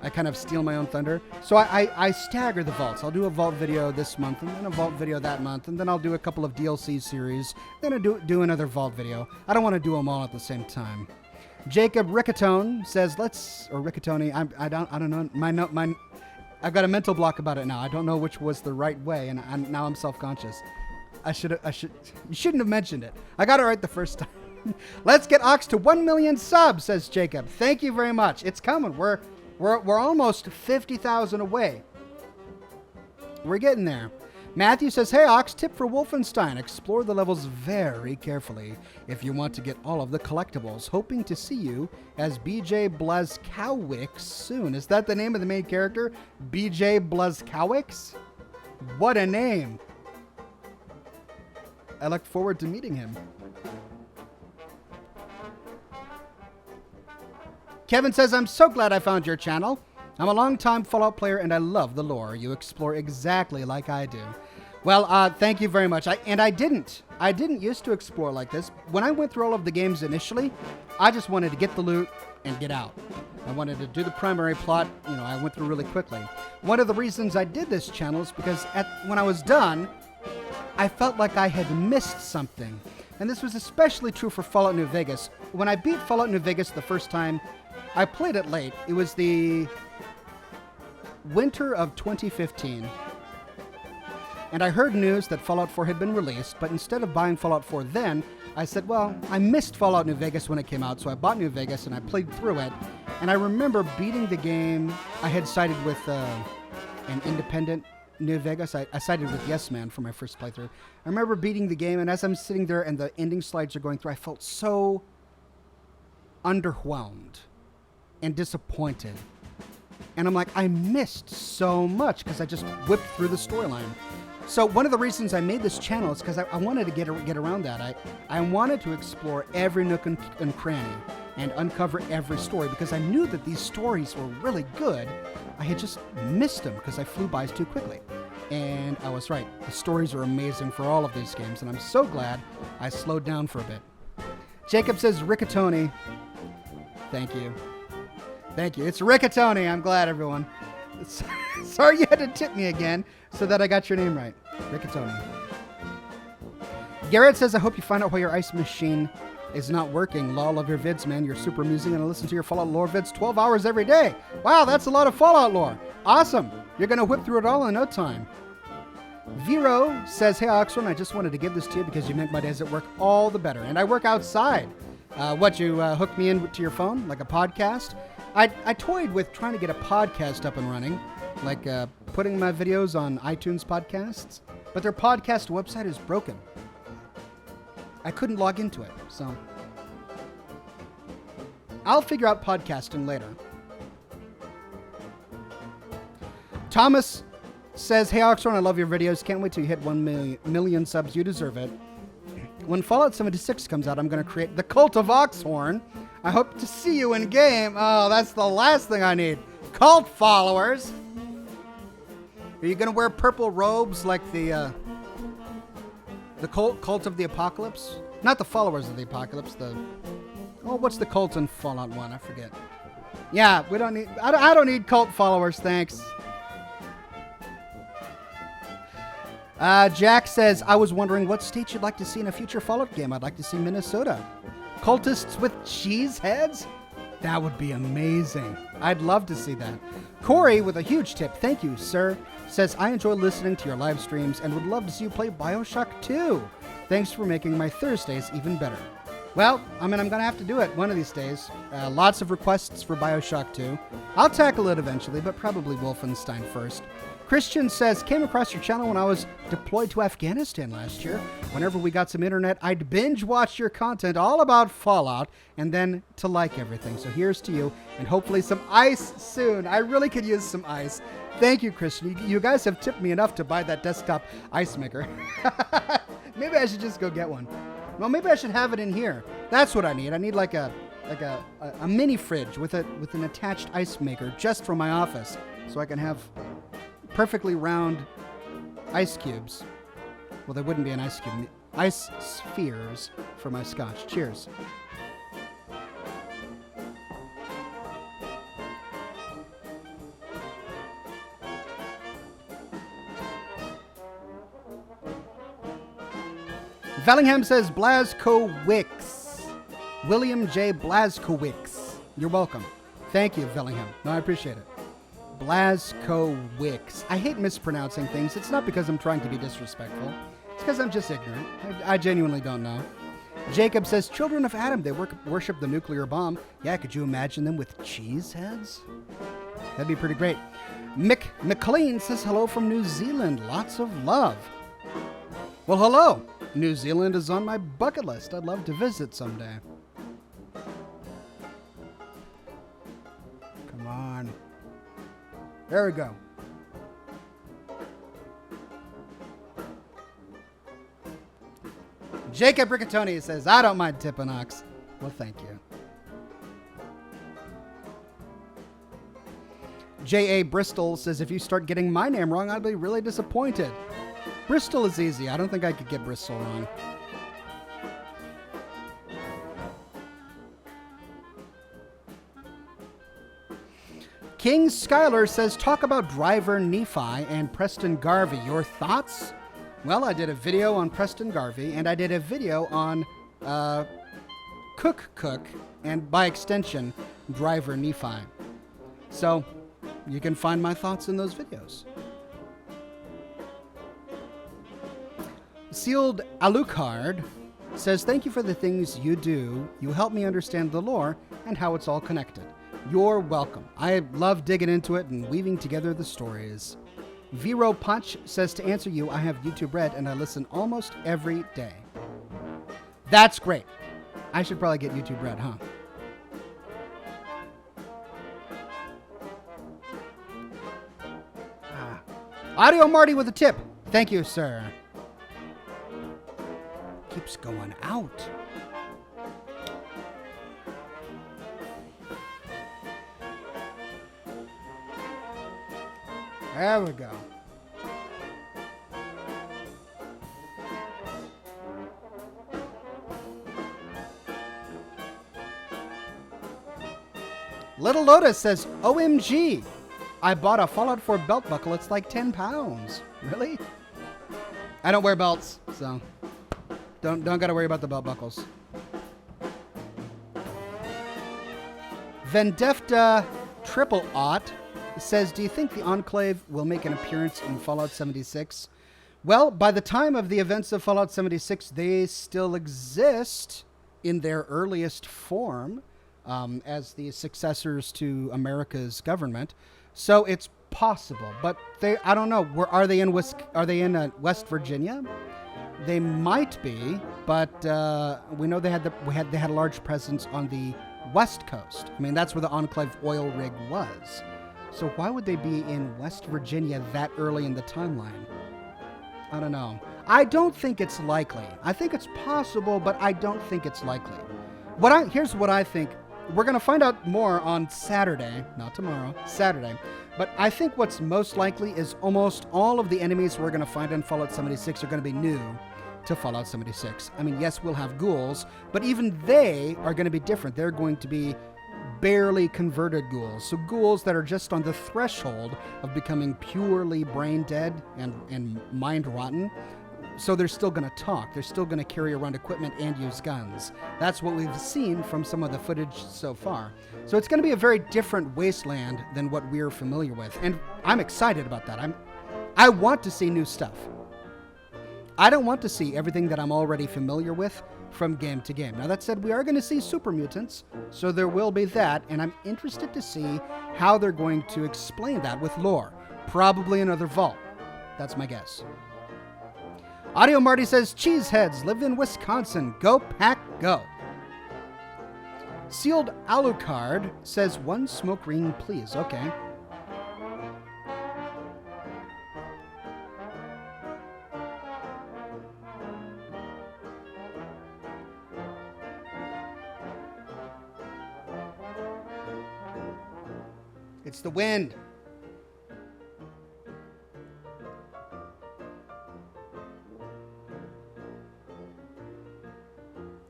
I kind of steal my own thunder. So I stagger the vaults. I'll do a vault video this month, and then a vault video that month, and then I'll do a couple of DLC series, then I do another vault video. I don't want to do them all at the same time. Jacob Riccatone says, Riccatoni, I don't know, I've got a mental block about it now. I don't know which was the right way, and now I'm self-conscious. You shouldn't have mentioned it. I got it right the first time. Let's get Ox to 1 million subs, says Jacob. Thank you very much. It's coming. We're almost 50,000 away. We're getting there. Matthew says, hey, Ox, tip for Wolfenstein. Explore the levels very carefully if you want to get all of the collectibles. Hoping to see you as BJ Blazkowicz soon. Is that the name of the main character? BJ Blazkowicz? What a name. I look forward to meeting him. Kevin says, I'm so glad I found your channel. I'm a long-time Fallout player, and I love the lore. You explore exactly like I do. Well, thank you very much. I didn't used to explore like this. When I went through all of the games initially, I just wanted to get the loot. and get out. I wanted to do the primary plot. I went through really quickly. One of the reasons I did this channel is because when I was done, I felt like I had missed something. And this was especially true for Fallout New Vegas. When I beat Fallout New Vegas the first time, I played it late. It was the winter of 2015. And I heard news that Fallout 4 had been released, but instead of buying Fallout 4 then, I said, well, I missed Fallout New Vegas when it came out, so I bought New Vegas and I played through it. And I remember beating the game. I had sided with an independent New Vegas. I sided with Yes Man for my first playthrough. I remember beating the game, and as I'm sitting there and the ending slides are going through, I felt so underwhelmed and disappointed. And I'm like, I missed so much because I just whipped through the storyline. So one of the reasons I made this channel is because I wanted to get around that. I wanted to explore every nook and cranny and uncover every story because I knew that these stories were really good. I had just missed them because I flew by too quickly. And I was right. The stories are amazing for all of these games, and I'm so glad I slowed down for a bit. Jacob says, Riccatoni. Thank you. Thank you. It's Riccatoni. I'm glad, everyone. Sorry you had to tip me again so that I got your name right. Riccatoni. Garrett says, I hope you find out why your ice machine is not working. Lol, love your vids, man. You're super amusing, and I listen to your Fallout lore vids 12 hours every day. Wow, that's a lot of Fallout lore. Awesome. You're going to whip through it all in no time. Vero says, hey, Oxhorn, I just wanted to give this to you because you make my days at work all the better. And I work outside. You hooked me into your phone like a podcast? I toyed with trying to get a podcast up and running, like putting my videos on iTunes podcasts, but their podcast website is broken. I couldn't log into it, so I'll figure out podcasting later. Thomas says, hey, Oxhorn, I love your videos. Can't wait till you hit 1 million subs. You deserve it. When Fallout 76 comes out, I'm going to create the Cult of Oxhorn. I hope to see you in game. Oh, that's the last thing I need. Cult followers. Are you going to wear purple robes like the Cult of the Apocalypse? Not the followers of the Apocalypse. What's the cult in Fallout 1? I forget. Yeah, we don't need. I don't need cult followers. Thanks. Jack says, I was wondering what state you'd like to see in a future Fallout game. I'd like to see Minnesota. Cultists with cheese heads? That would be amazing. I'd love to see that. Corey, with a huge tip, thank you, sir, says, I enjoy listening to your live streams and would love to see you play BioShock 2. Thanks for making my Thursdays even better. Well, I'm going to have to do it one of these days. Lots of requests for BioShock 2. I'll tackle it eventually, but probably Wolfenstein first. Christian says, came across your channel when I was deployed to Afghanistan last year. Whenever we got some internet, I'd binge watch your content all about Fallout and then to like everything. So here's to you and hopefully some ice soon. I really could use some ice. Thank you, Christian. You guys have tipped me enough to buy that desktop ice maker. Maybe I should just go get one. Well, maybe I should have it in here. That's what I need. I need like a mini fridge with an attached ice maker just for my office so I can have perfectly round ice cubes. Well, there wouldn't be an ice cube. Ice spheres for my scotch. Cheers. Bellingham says Blazkowicz. William J. Blazkowicz. You're welcome. Thank you, Bellingham. No, I appreciate it. Blazkowicz. I hate mispronouncing things. It's not because I'm trying to be disrespectful. It's because I'm just ignorant. I genuinely don't know. Jacob says, Children of Adam, they worship the nuclear bomb. Yeah, could you imagine them with cheese heads? That'd be pretty great. Mick McLean says, hello from New Zealand. Lots of love. Well, hello. New Zealand is on my bucket list. I'd love to visit someday. Come on. There we go. Jacob Riccatoni says, I don't mind tipping Ox. Well, thank you. J.A. Bristol says, if you start getting my name wrong, I'll be really disappointed. Bristol is easy. I don't think I could get Bristol wrong. King Skylar says, talk about Driver Nephi and Preston Garvey. Your thoughts? Well, I did a video on Preston Garvey, and I did a video on Cook, and by extension, Driver Nephi. So, you can find my thoughts in those videos. Sealed Alucard says, thank you for the things you do. You help me understand the lore and how it's all connected. You're welcome. I love digging into it and weaving together the stories. Vero Punch says, to answer you, I have YouTube Red and I listen almost every day. That's great. I should probably get YouTube Red, huh? Audio Marty with a tip. Thank you, sir. Keeps going out. There we go. Little Lotus says, OMG, I bought a Fallout 4 belt buckle. It's like 10 pounds. Really? I don't wear belts, so don't gotta worry about the belt buckles. Vendefta Triple Aught says, do you think the Enclave will make an appearance in Fallout 76? Well, by the time of the events of Fallout 76, they still exist in their earliest form as the successors to America's government. So it's possible, but I don't know. Are they in West Virginia? They might be, but we know they had a large presence on the West Coast. I mean, that's where the Enclave oil rig was. So why would they be in West Virginia that early in the timeline? I don't know. I don't think it's likely. I think it's possible, but I don't think it's likely. Here's what I think. We're going to find out more on Saturday, not tomorrow, Saturday. But I think what's most likely is almost all of the enemies we're going to find in Fallout 76 are going to be new to Fallout 76. I mean, yes, we'll have ghouls, but even they are going to be different. They're going to be barely converted ghouls. So ghouls that are just on the threshold of becoming purely brain dead and mind rotten. So they're still going to talk. They're still going to carry around equipment and use guns. That's what we've seen from some of the footage so far. So it's going to be a very different wasteland than what we're familiar with. And I'm excited about that. I want to see new stuff. I don't want to see everything that I'm already familiar with from game to game. Now, that said, we are going to see super mutants, so there will be that, and I'm interested to see how they're going to explain that with lore. Probably another vault. That's my guess. Audio Marty says, Cheeseheads live in Wisconsin. Go Pack, go. Sealed Alucard says, one smoke ring, please. Okay. It's the wind.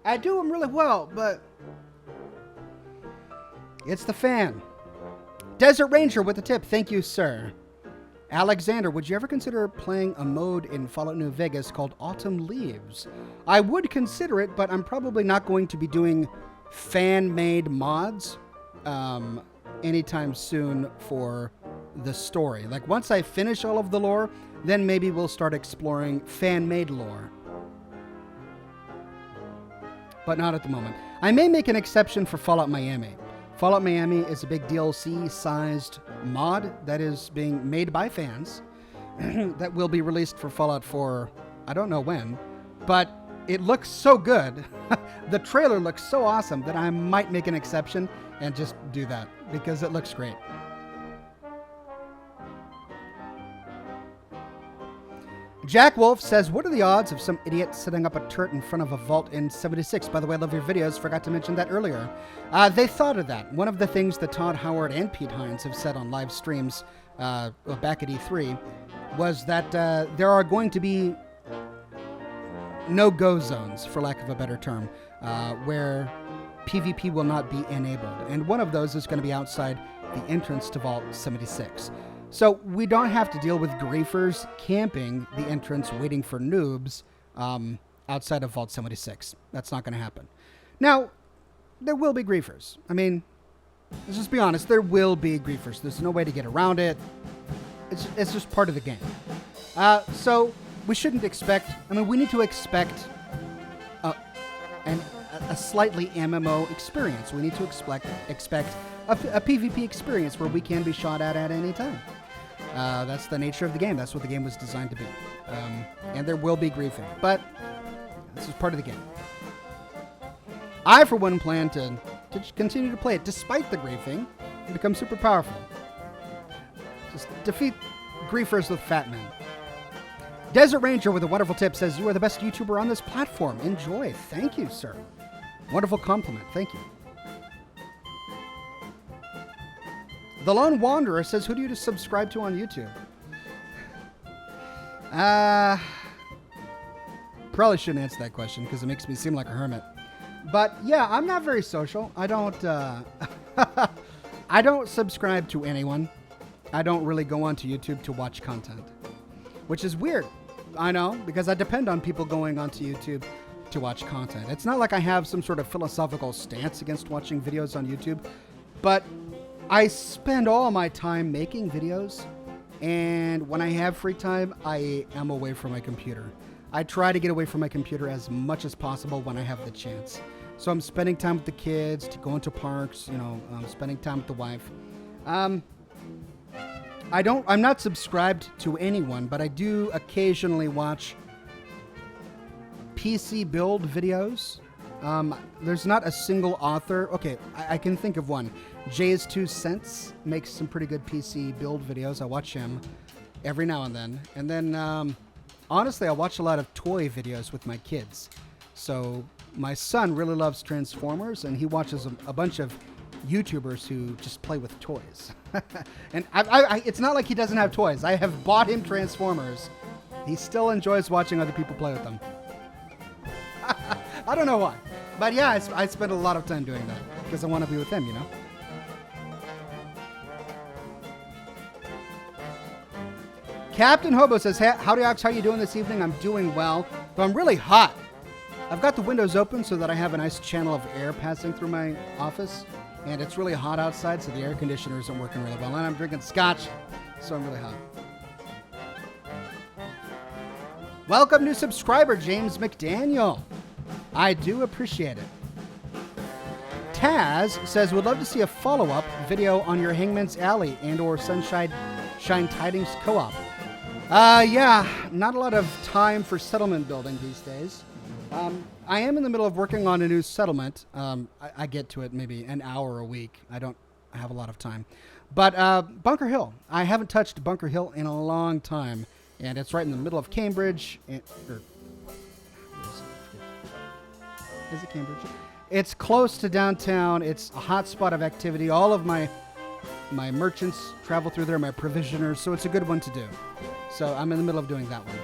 I do them really well, but it's the fan. Desert Ranger with a tip. Thank you, sir. Alexander, would you ever consider playing a mode in Fallout New Vegas called Autumn Leaves? I would consider it, but I'm probably not going to be doing fan-made mods anytime soon for the story. Like, once I finish all of the lore, then maybe we'll start exploring fan-made lore. But not at the moment. I may make an exception for Fallout Miami. Fallout Miami is a big DLC-sized mod that is being made by fans that will be released for Fallout 4, I don't know when, but it looks so good. The trailer looks so awesome that I might make an exception and just do that because it looks great. Jack Wolf says, what are the odds of some idiot setting up a turret in front of a vault in 76? By the way, I love your videos. Forgot to mention that earlier. They thought of that. One of the things that Todd Howard and Pete Hines have said on live streams back at E3 was that there are going to be no-go zones, for lack of a better term, where PvP will not be enabled. And one of those is going to be outside the entrance to Vault 76. So we don't have to deal with griefers camping the entrance waiting for noobs outside of Vault 76. That's not going to happen. Now, there will be griefers. I mean, let's just be honest. There will be griefers. There's no way to get around it. It's just part of the game. So we shouldn't expect... I mean, we need to expect a slightly MMO experience. We need to expect a PvP experience where we can be shot at any time. That's the nature of the game. That's what the game was designed to be. And there will be griefing. But this is part of the game. I, for one, plan to continue to play it despite the griefing and become super powerful. Just defeat griefers with fat men. Desert Ranger with a wonderful tip says, "You are the best YouTuber on this platform. Enjoy." Thank you, sir. Wonderful compliment. Thank you. The Lone Wanderer says, "Who do you subscribe to on YouTube?" Probably shouldn't answer that question because it makes me seem like a hermit. But yeah, I'm not very social. I don't I don't subscribe to anyone. I don't really go onto YouTube to watch content, which is weird. I know, because I depend on people going onto YouTube to watch content. It's not like I have some sort of philosophical stance against watching videos on YouTube, but I spend all my time making videos, and when I have free time, I am away from my computer. I try to get away from my computer as much as possible when I have the chance. So I'm spending time with the kids, going to parks, spending time with the wife. I'm not subscribed to anyone, but I do occasionally watch PC build videos. There's not a single author. Okay, I can think of one. Jay's 2 Cents makes some pretty good PC build videos. I watch him every now and then. And then, honestly, I watch a lot of toy videos with my kids. So my son really loves Transformers, and he watches a bunch of YouTubers who just play with toys. And it's not like he doesn't have toys. I have bought him Transformers. He still enjoys watching other people play with them. I don't know why. But yeah, I spend a lot of time doing that because I want to be with him, you know? Captain Hobo says, "Hey, howdy, Ox. How you doing this evening?" I'm doing well, but I'm really hot. I've got the windows open so that I have a nice channel of air passing through my office, and it's really hot outside, so the air conditioner isn't working really well. And I'm drinking Scotch, so I'm really hot. Welcome, new subscriber, James McDaniel. I do appreciate it. Taz says, "Would love to see a follow-up video on your Hangman's Alley and or Sunshine Tidings co-op." Yeah, not a lot of time for settlement building these days. I am in the middle of working on a new settlement. I get to it maybe an hour a week. I have a lot of time. But Bunker Hill. I haven't touched Bunker Hill in a long time. And it's right in the middle of Cambridge. Is it Cambridge? It's close to downtown. It's a hot spot of activity. All of my merchants travel through there, my provisioners. So it's a good one to do. So I'm in the middle of doing that one.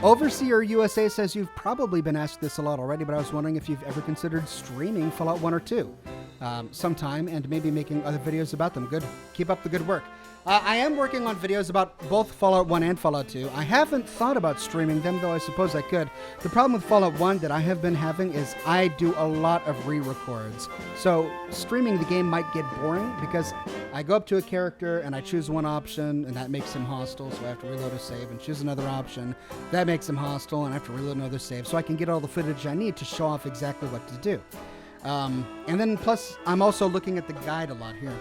Overseer USA says, "You've probably been asked this a lot already, but I was wondering if you've ever considered streaming Fallout 1 or 2 sometime and maybe making other videos about them." Good. Keep up the good work. I am working on videos about both Fallout 1 and Fallout 2. I haven't thought about streaming them, though I suppose I could. The problem with Fallout 1 that I have been having is I do a lot of re-records. So streaming the game might get boring because I go up to a character and I choose one option and that makes him hostile, so I have to reload a save and choose another option. That makes him hostile and I have to reload another save so I can get all the footage I need to show off exactly what to do. And then plus, I'm also looking at the guide a lot here.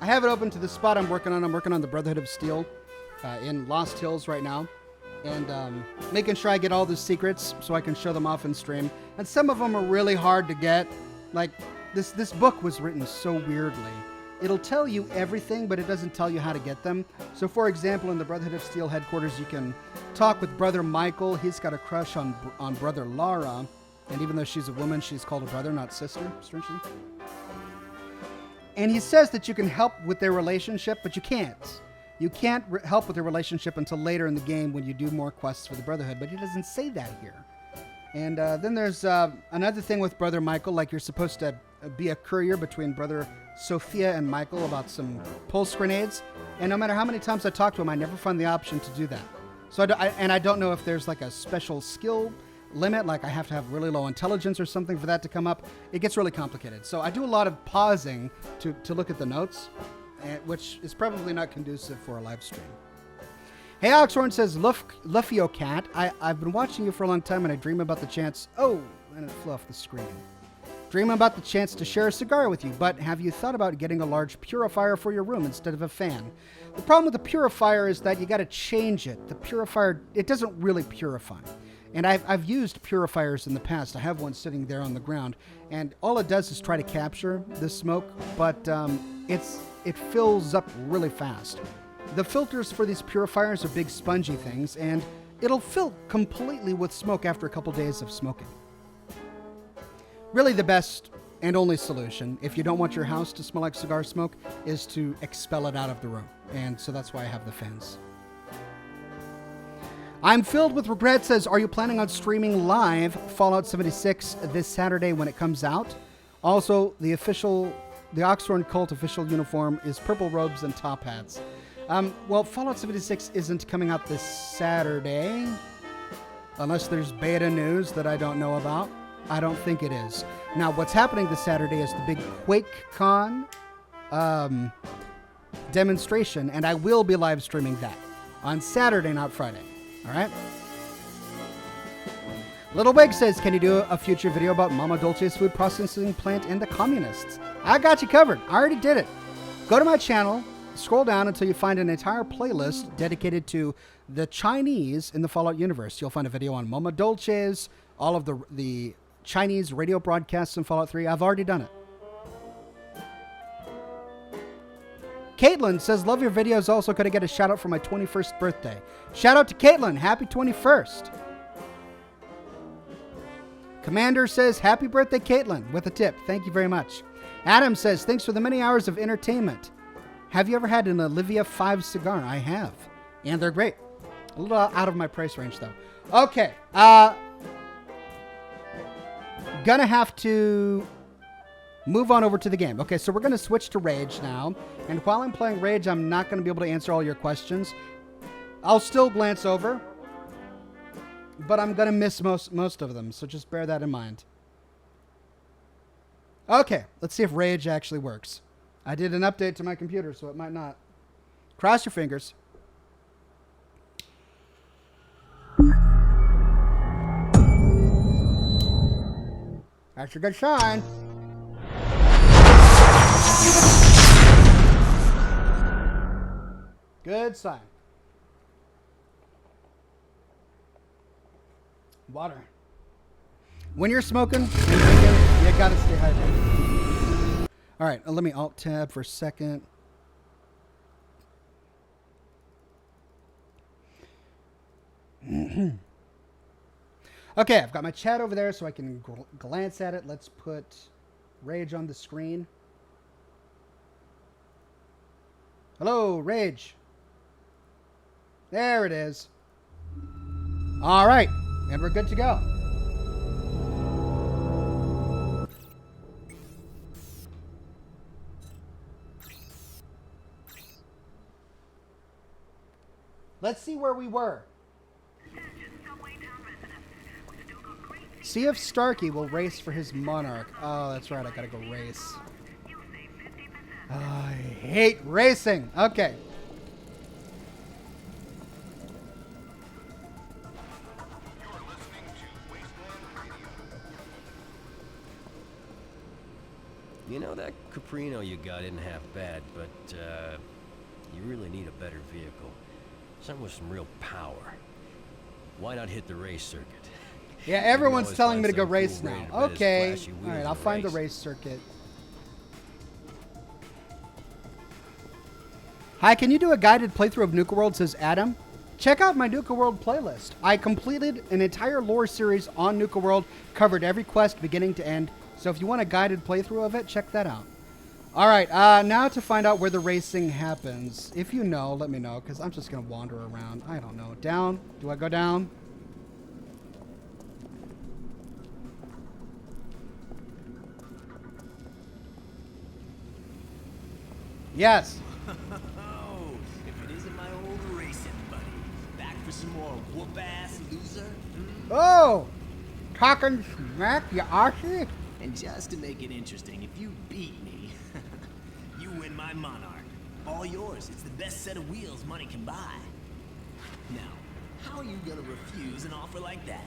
I have it open to the spot I'm working on. I'm working on the Brotherhood of Steel in Lost Hills right now. And making sure I get all the secrets so I can show them off in stream. And some of them are really hard to get. Like, this book was written so weirdly. It'll tell you everything, but it doesn't tell you how to get them. So, for example, in the Brotherhood of Steel headquarters, you can talk with Brother Michael. He's got a crush on Brother Lara. And even though she's a woman, she's called a brother, not sister, strangely. And he says that you can help with their relationship, but you can't. You can't help with the relationship until later in the game when you do more quests for the Brotherhood, but he doesn't say that here. And then there's another thing with Brother Michael, like you're supposed to be a courier between Brother Sophia and Michael about some pulse grenades. And no matter how many times I talk to him, I never find the option to do that. So I don't know if there's like a special skill limit, like I have to have really low intelligence or something for that to come up. It gets really complicated. So I do a lot of pausing to look at the notes, which is probably not conducive for a live stream. Hey, Oxhorn says, Luffio Cat, I've been watching you for a long time and I dream about the chance... Oh, and it flew off the screen. Dream about the chance to share a cigar with you, but have you thought about getting a large purifier for your room instead of a fan? The problem with the purifier is that you got to change it. The purifier, it doesn't really purify. And I've used purifiers in the past. I have one sitting there on the ground, and all it does is try to capture the smoke, but it fills up really fast. The filters for these purifiers are big spongy things, and it'll fill completely with smoke after a couple days of smoking. Really the best and only solution, if you don't want your house to smell like cigar smoke, is to expel it out of the room. And so that's why I have the fans. I'm filled with regret says, are you planning on streaming live Fallout 76 this Saturday when it comes out? Also, the Oxhorn cult official uniform is purple robes and top hats. Well, Fallout 76 isn't coming out this Saturday, unless there's beta news that I don't know about. I don't think it is. Now, what's happening this Saturday is the big QuakeCon demonstration, and I will be live streaming that on Saturday, not Friday. All right? Little Wig says, can you do a future video about Mama Dolce's food processing plant and the communists? I got you covered. I already did it. Go to my channel, scroll down until you find an entire playlist dedicated to the Chinese in the Fallout universe. You'll find a video on Mama Dolce's, all of the Chinese radio broadcasts in Fallout 3. I've already done it. Caitlin says, love your videos. Also going to get a shout out for my 21st birthday. Shout out to Caitlin. Happy 21st. Commander says, happy birthday, Caitlin, with a tip. Thank you very much. Adam says, thanks for the many hours of entertainment. Have you ever had an Olivia 5 cigar? I have. And they're great. A little out of my price range, though. Okay. Gonna have to move on over to the game. Okay, so we're going to switch to Rage now. And while I'm playing Rage, I'm not going to be able to answer all your questions. I'll still glance over, but I'm going to miss most of them, so just bear that in mind. Okay, let's see if Rage actually works. I did an update to my computer, so it might not. Cross your fingers. That's a good sign. Good sign. Water. When you're smoking and drinking, you gotta stay hydrated. All right, let me Alt-Tab for a second. Okay, I've got my chat over there so I can glance at it. Let's put Rage on the screen. Hello, Rage. There it is. All right, and we're good to go. Let's see where we were. See if Starkey will race for his Monarch. Oh, that's right. I gotta go race. Oh, I hate racing. Okay. You know, that Caprino you got isn't half bad, but you really need a better vehicle. Something with some real power. Why not hit the race circuit? Yeah, everyone's telling me to go race now. Okay. All right, I'll find the race circuit. Hi, can you do a guided playthrough of Nuka World, says Adam. Check out my Nuka World playlist. I completed an entire lore series on Nuka World, covered every quest beginning to end. So if you want a guided playthrough of it, check that out. All right, now to find out where the racing happens. If you know, let me know, because I'm just going to wander around. I don't know. Down? Do I go down? Yes. Oh, if it isn't my old racing buddy. Back for some more whoop-ass loser? Hmm? Oh! Talking smack, you Aussie? And just to make it interesting, if you beat me, you win my Monarch. All yours. It's the best set of wheels money can buy. Now, how are you gonna refuse an offer like that?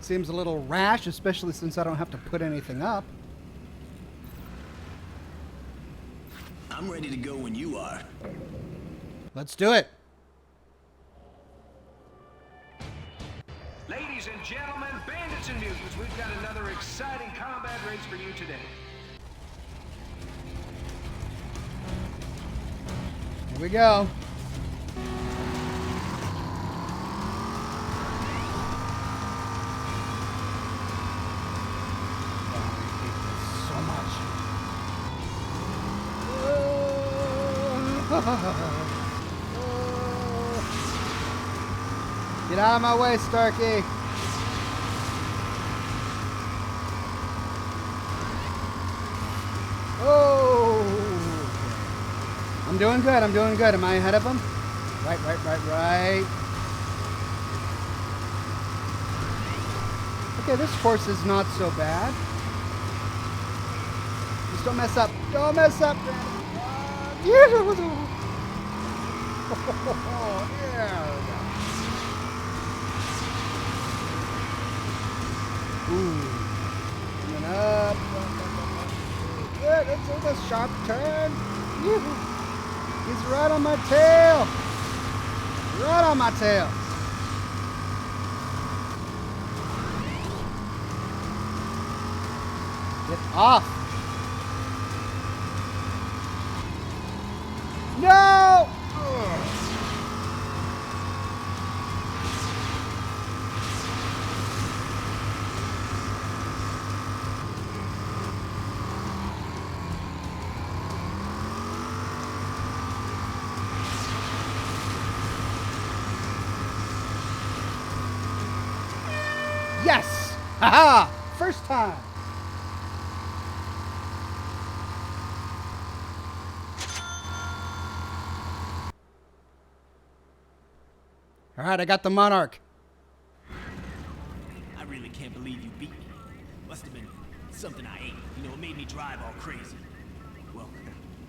Seems a little rash, especially since I don't have to put anything up. I'm ready to go when you are. Let's do it. Ladies and gentlemen, bandits and mutants, we've got another exciting combat race for you today. Here we go. So much. Get out of my way, Starkey. Oh! I'm doing good. I'm doing good. Am I ahead of him? Right. Okay, this course is not so bad. Just don't mess up. Don't mess up. Yeah. Ooh. Coming up. Good. It's a sharp turn. He's right on my tail. Right on my tail. Get off. No! Ugh. Yes! Haha! First time! Alright, I got the Monarch. I really can't believe you beat me. Must have been something I ate. You know, it made me drive all crazy. Well,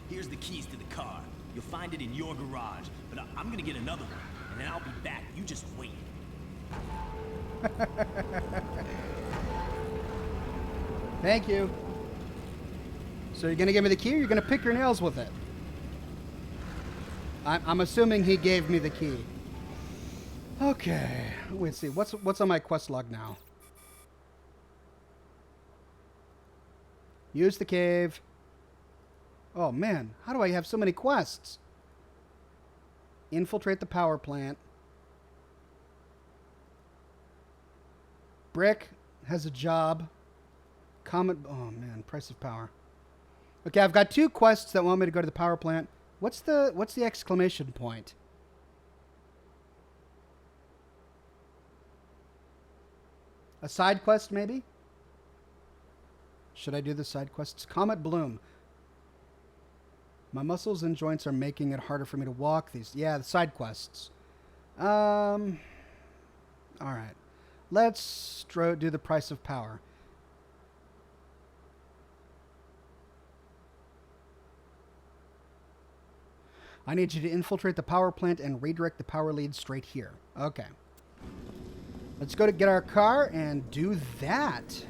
here's the keys to the car. You'll find it in your garage, but I'm gonna get another one, and then I'll be back. You just wait. Thank you. So you're going to give me the key or you're going to pick your nails with it? I'm assuming he gave me the key. Okay. Let's see. What's on my quest log now? Use the cave. Oh, man. How do I have so many quests? Infiltrate the power plant. Brick has a job. Comet. Oh, man. Price of power. Okay, I've got 2 quests that want me to go to the power plant. What's the exclamation point? A side quest, maybe? Should I do the side quests? Comet Bloom. My muscles and joints are making it harder for me to walk. Yeah, the side quests. All right. Let's do the price of power. I need you to infiltrate the power plant and redirect the power lead straight here. Okay. Let's go to get our car and do that.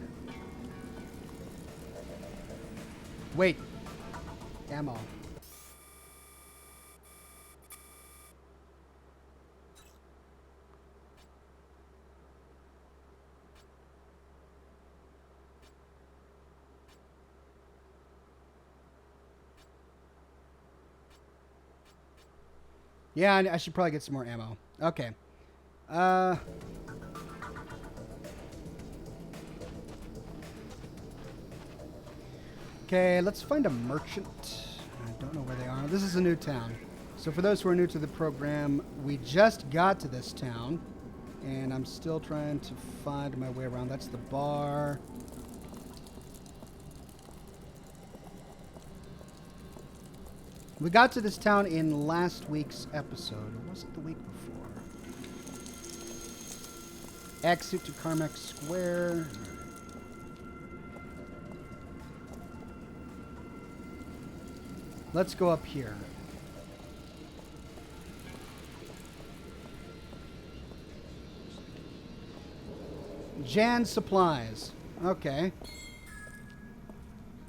Wait. Ammo. Yeah, I should probably get some more ammo. Okay. Okay, let's find a merchant. I don't know where they are. This is a new town. So for those who are new to the program, we just got to this town, and I'm still trying to find my way around. That's the bar. We got to this town in last week's episode. Or was it the week before? Exit to Carmack Square. Let's go up here. Jan's Supplies. Okay.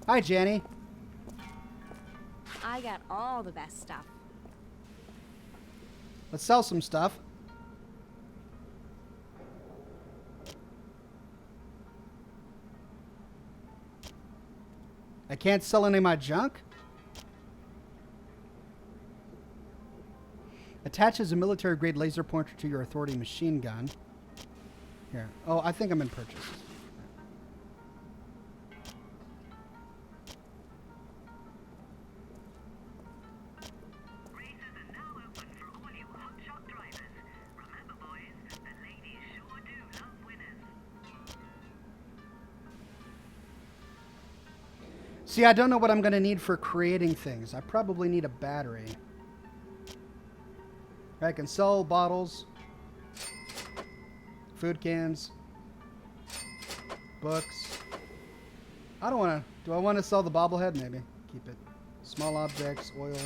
Hi, Janny. I got all the best stuff. Let's sell some stuff. I can't sell any of my junk? Attaches a military-grade laser pointer to your authority machine gun. Here. Oh, I think I'm in purchases. Races are now open for all you hotshot drivers. Remember, boys, the ladies sure do love winners. See, I don't know what I'm going to need for creating things. I probably need a battery. I can sell bottles, food cans, books. I don't want to. Do I want to sell the bobblehead? Maybe. Keep it. Small objects, oil,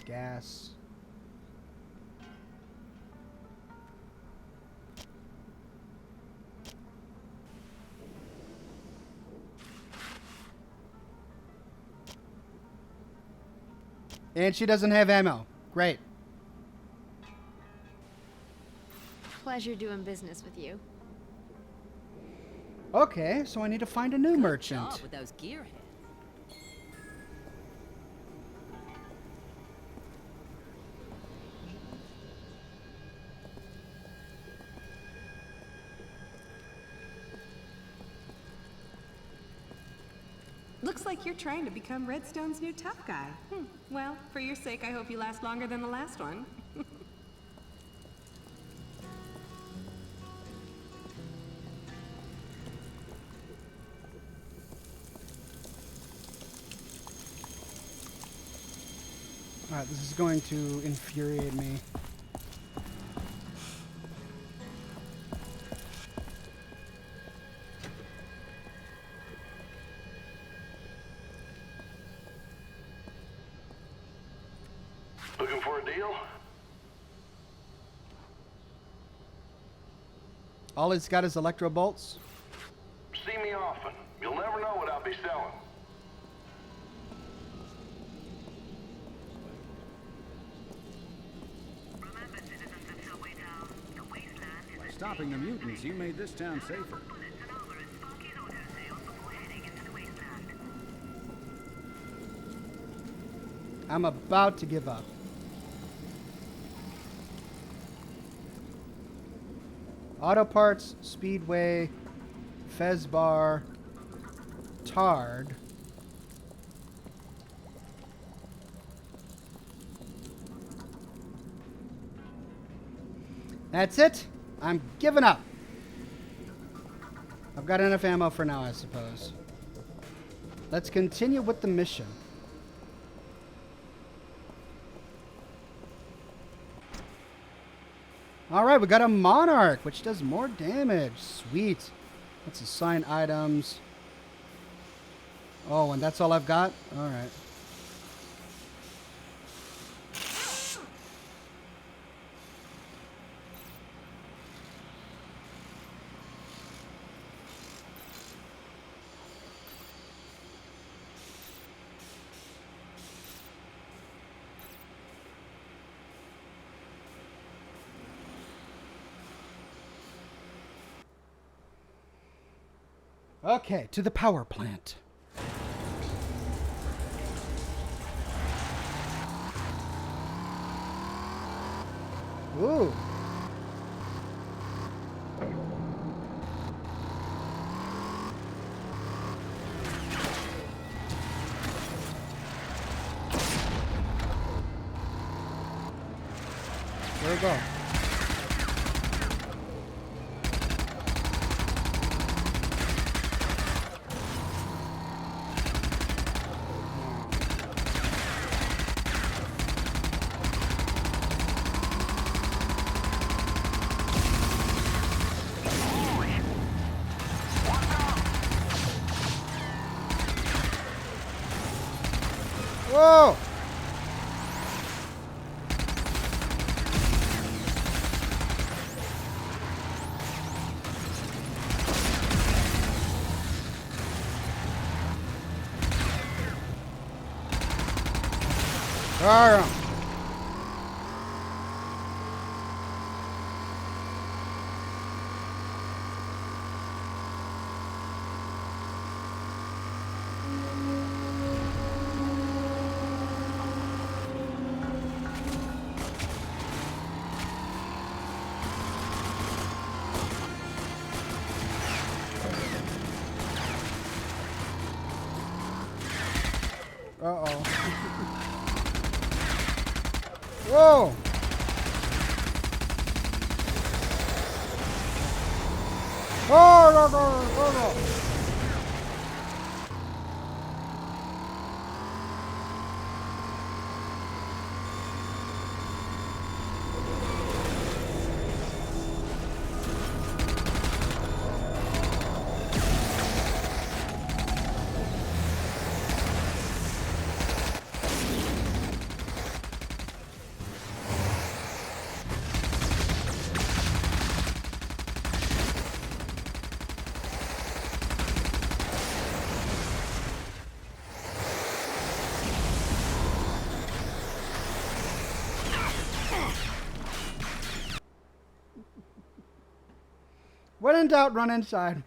gas. And she doesn't have ammo. Great. Pleasure doing business with you. Okay, so I need to find a new merchant. Job with those gearheads. Looks like you're trying to become Redstone's new tough guy. Well, for your sake, I hope you last longer than the last one. Alright, this is going to infuriate me. Looking for a deal? All he's got is electro bolts. See me often. You'll never know what I'll be selling. Remember, citizens of Subway Town, the wasteland is By stopping the mutants, you made this town safer. bullets and armor at Sparky's auto sales before heading into the wasteland. I'm about to give up. Auto parts, Speedway, Fez Bar, Tard. That's it. I'm giving up. I've got enough ammo for now, I suppose. Let's continue with the mission. Alright, we got a Monarch, which does more damage. Sweet. Let's assign items. Oh, and that's all I've got? Alright. Okay, to the power plant. Ooh. we go. Whoa! All right. Uh-oh. Whoa! Oh, no, no, no, no. When in doubt, run inside.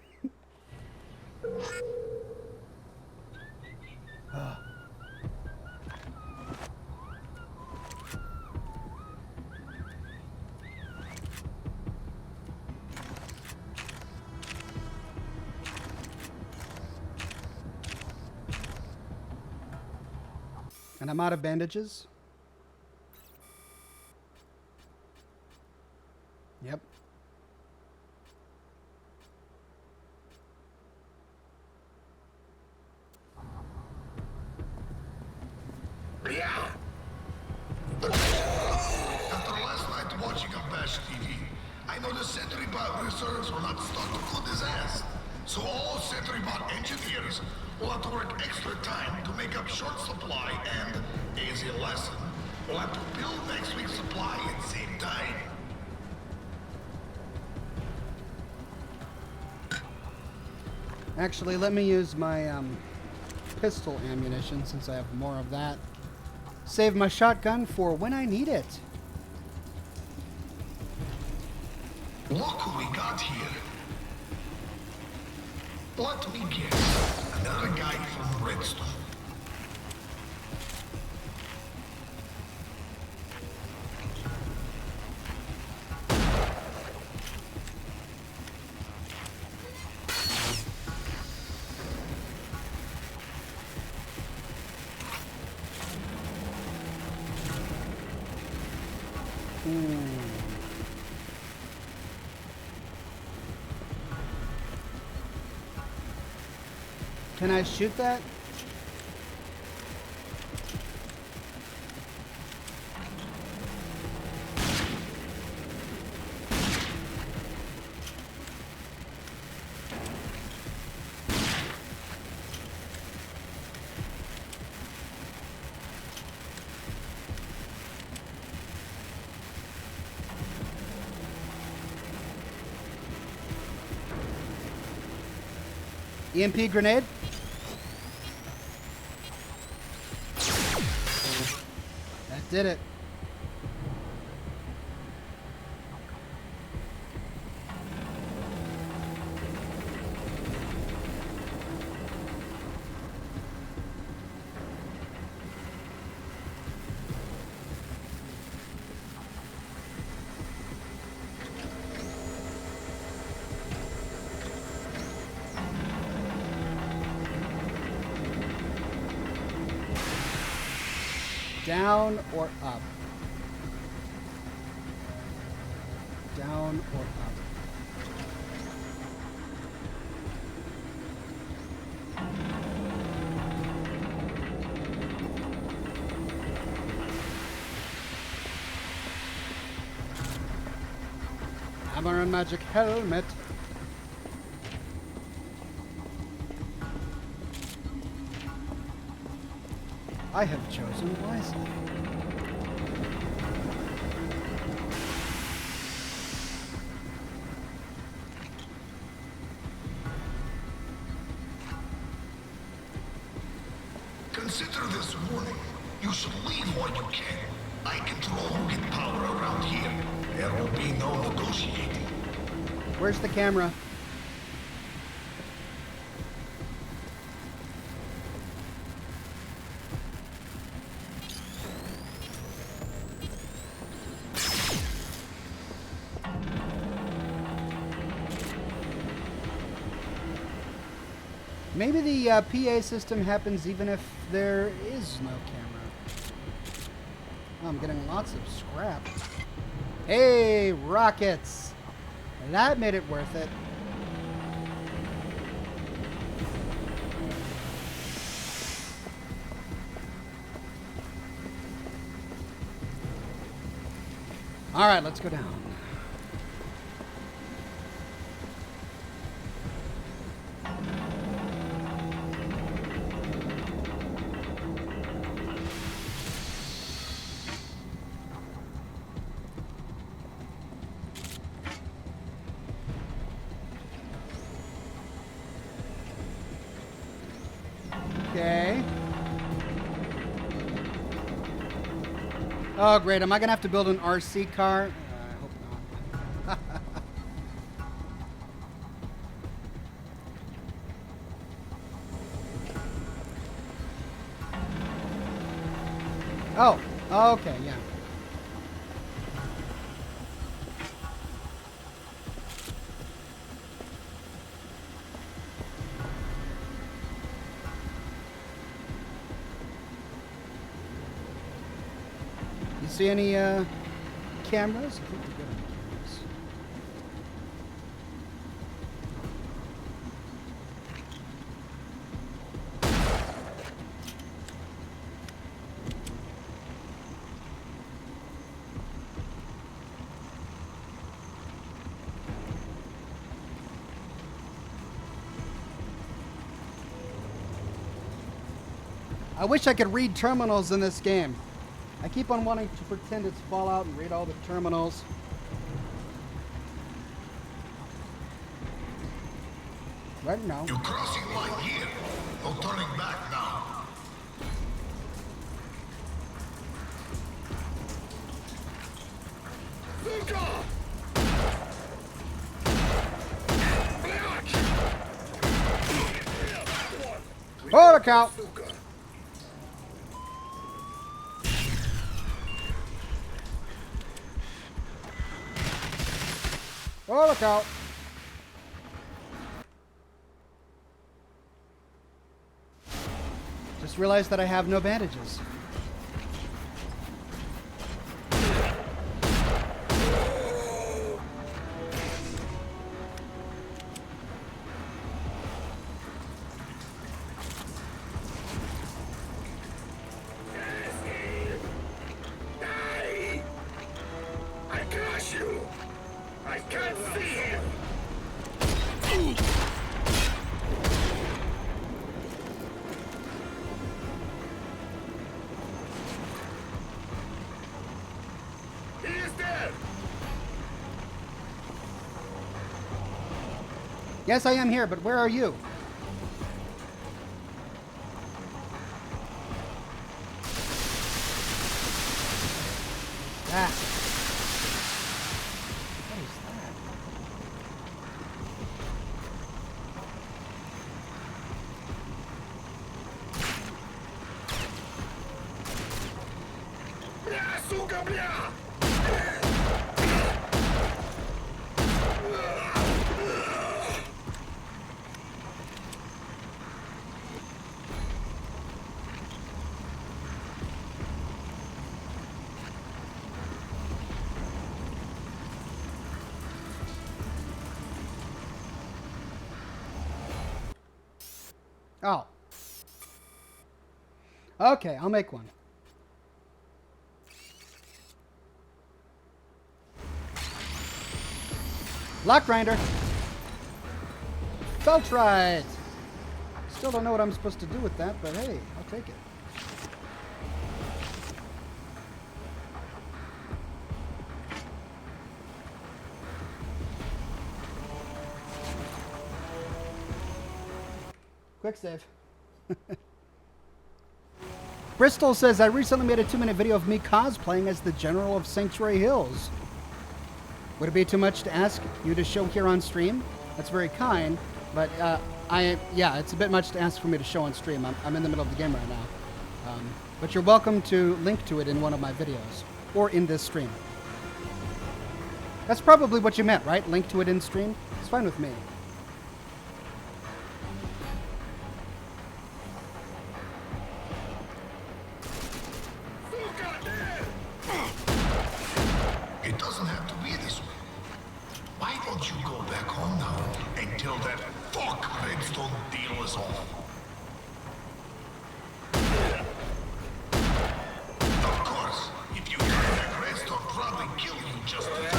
And I'm out of bandages. Yep. After last night watching a Bash TV, I know the Sentry Bot reserves were not stocked full as ass. So all Sentry Bot engineers will have to work extra time to make up short supply and, easy lesson, will have to build next week's supply at the same time. Actually, let me use my pistol ammunition since I have more of that. Save my shotgun for when I need it. Look who we got here. Let me guess. Another guy from Redstone. Can I shoot that? EMP grenade? That did it. Down or up? down or up. Hammer and magic helmet. I have chosen wisely. Consider this warning. You should leave while you can. I control who get power around here. There will be no negotiating. Where's the camera? Maybe the PA system happens even if there is no camera. Oh, I'm getting lots of scrap. Hey, rockets! That made it worth it. All right, let's go down. Okay. Oh, great. Am I going to have to build an RC car? I hope not. Oh, okay, yeah. You see any cameras? I think we're good on cameras. I wish I could read terminals in this game. I keep on wanting to pretend it's Fallout and read all the terminals. Right now. You're crossing line here. No turning back now. Holy cow! Oh, look out. Just realized that I have no bandages. I got you. I can't see him. He is dead. Yes, I am here, but where are you? Ah. What is that? Бля, сука, бля! Oh. Okay, I'll make one. Lock grinder. Infiltrate. Still don't know what I'm supposed to do with that, but hey, I'll take it. Quick save. Bristol says, I recently made a 2-minute video of me cosplaying as the General of Sanctuary Hills. Would it be too much to ask you to show here on stream? That's very kind, but yeah, it's a bit much to ask for me to show on stream. I'm in the middle of the game right now. But you're welcome to link to it in one of my videos, or in this stream. That's probably what you meant, right? Link to it in stream? It's fine with me. It doesn't have to be this way. Why don't you go back home now until that fuck Redstone deal is off? Of course, if you come back, Redstone probably kill you just as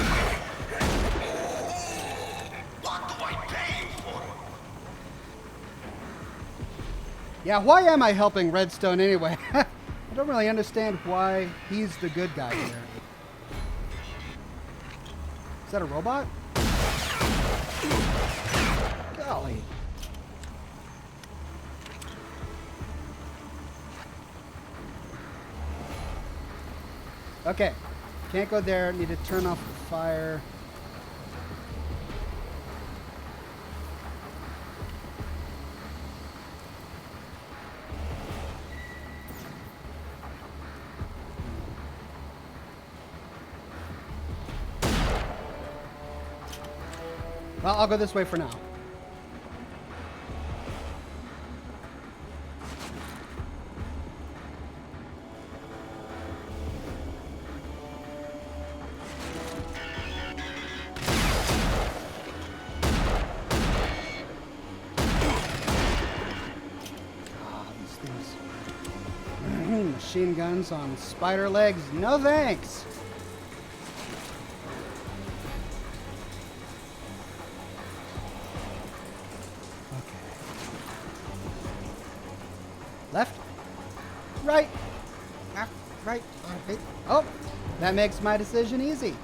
What do I pay you for? Yeah, why am I helping Redstone anyway? I don't really understand why he's the good guy here. Is that a robot? Golly. Okay. Can't go there. Need to turn off the fire. Well, I'll go this way for now. These things. Machine guns on spider legs. No thanks. Left, right, left, right, okay. Oh, that makes my decision easy.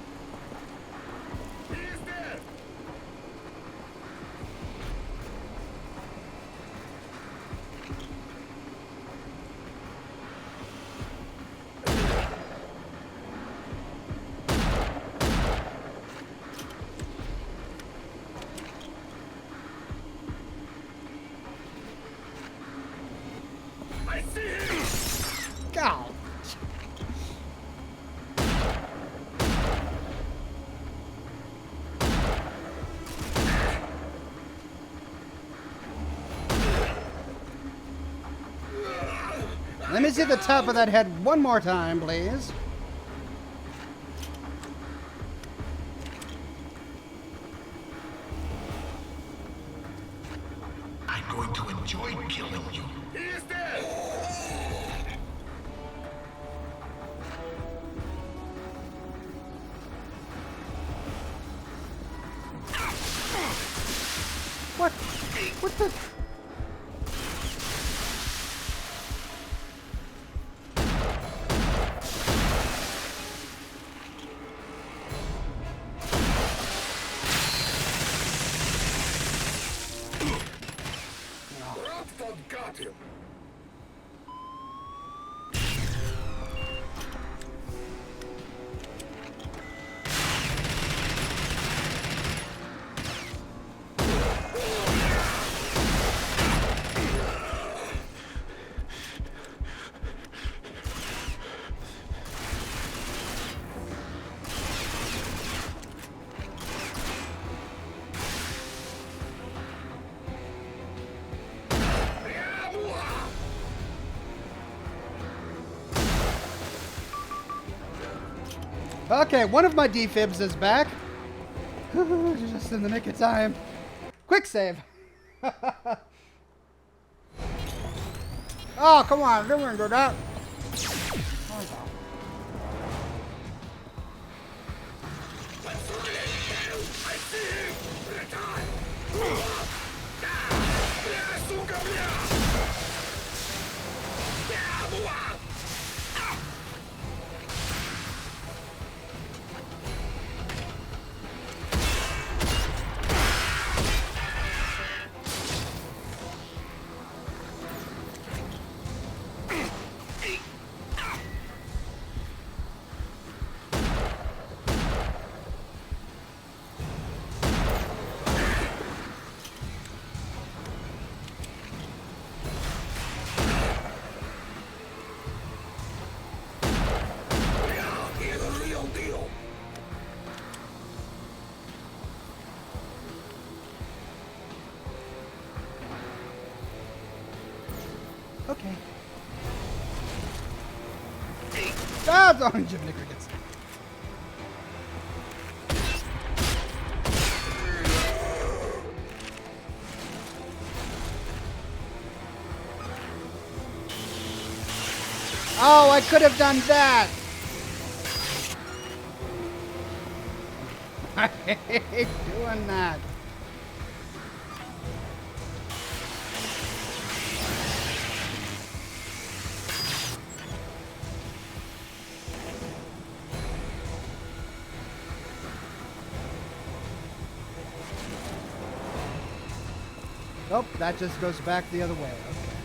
God. Let me see the top of that head one more time, please. I'm going to enjoy killing you. He is dead! What? What the? Got him. Okay, one of my defibs is back. Just in the nick of time. Quick save. Oh, come on. Don't do that. Okay. Ah, the orange vinegar gets. Oh, I could have done that. I hate doing that. Oh, that just goes back the other way. Okay.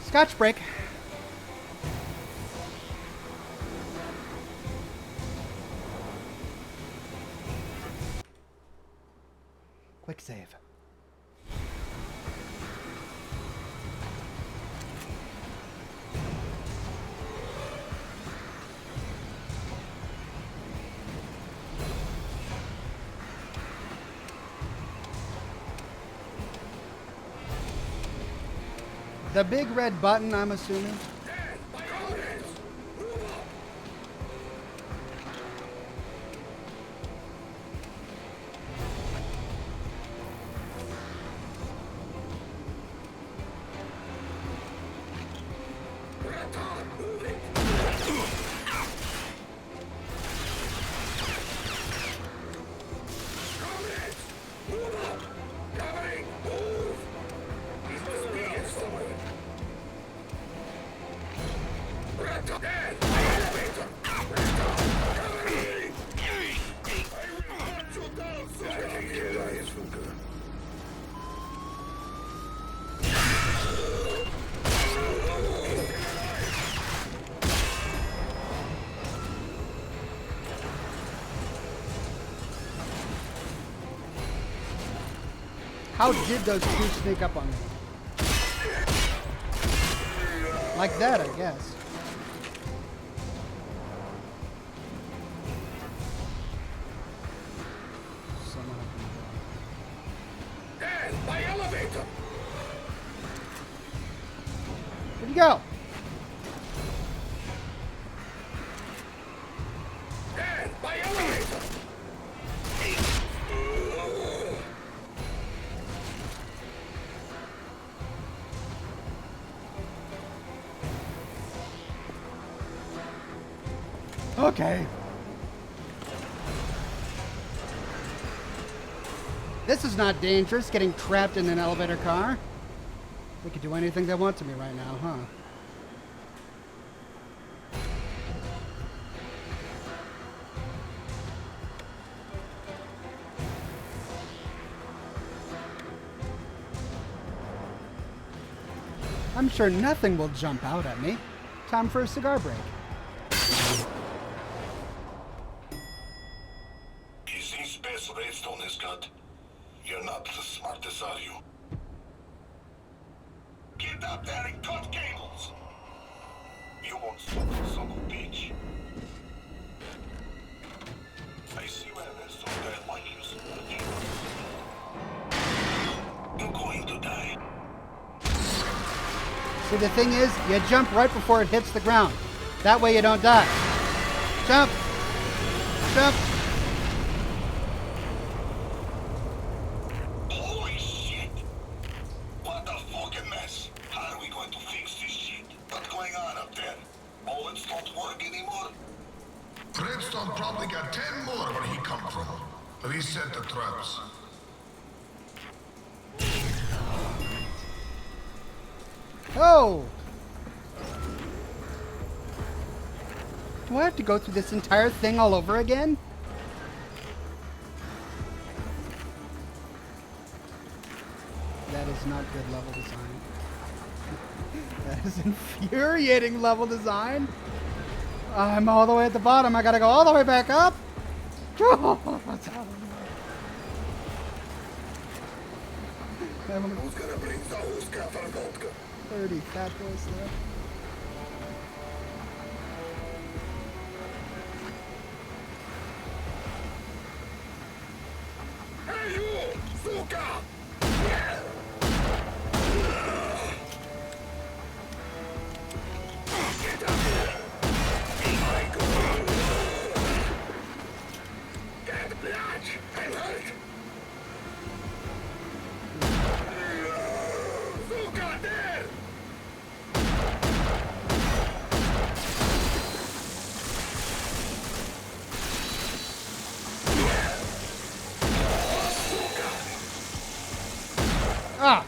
Scotch break. Quick save. The big red button, I'm assuming. How did those two sneak up on me? Like that, I guess. Someone up in the Hey, my elevator! Where'd you go? Hey, my elevator! Okay. This is not dangerous, getting trapped in an elevator car. They could do anything they want to me right now, huh? I'm sure nothing will jump out at me. Time for a cigar break. Is in space redstone is cut. You're not the smartest, are you? Get up there and cut cables! You won't stop the son of a bitch. I see where there's some guy like you, so you're going to die. See, the thing is, you jump right before it hits the ground. That way you don't die. Jump! Jump! probably got 10 more where he come from. Reset the traps. Oh! Do I have to go through this entire thing all over again? That is not good level design. That is infuriating level design. I'm all the way at the bottom. I gotta go all the way back up. 30 fat boys left. Hey you, suka! Get up here! Get blood! I'm hurt! Suka, there! Ah!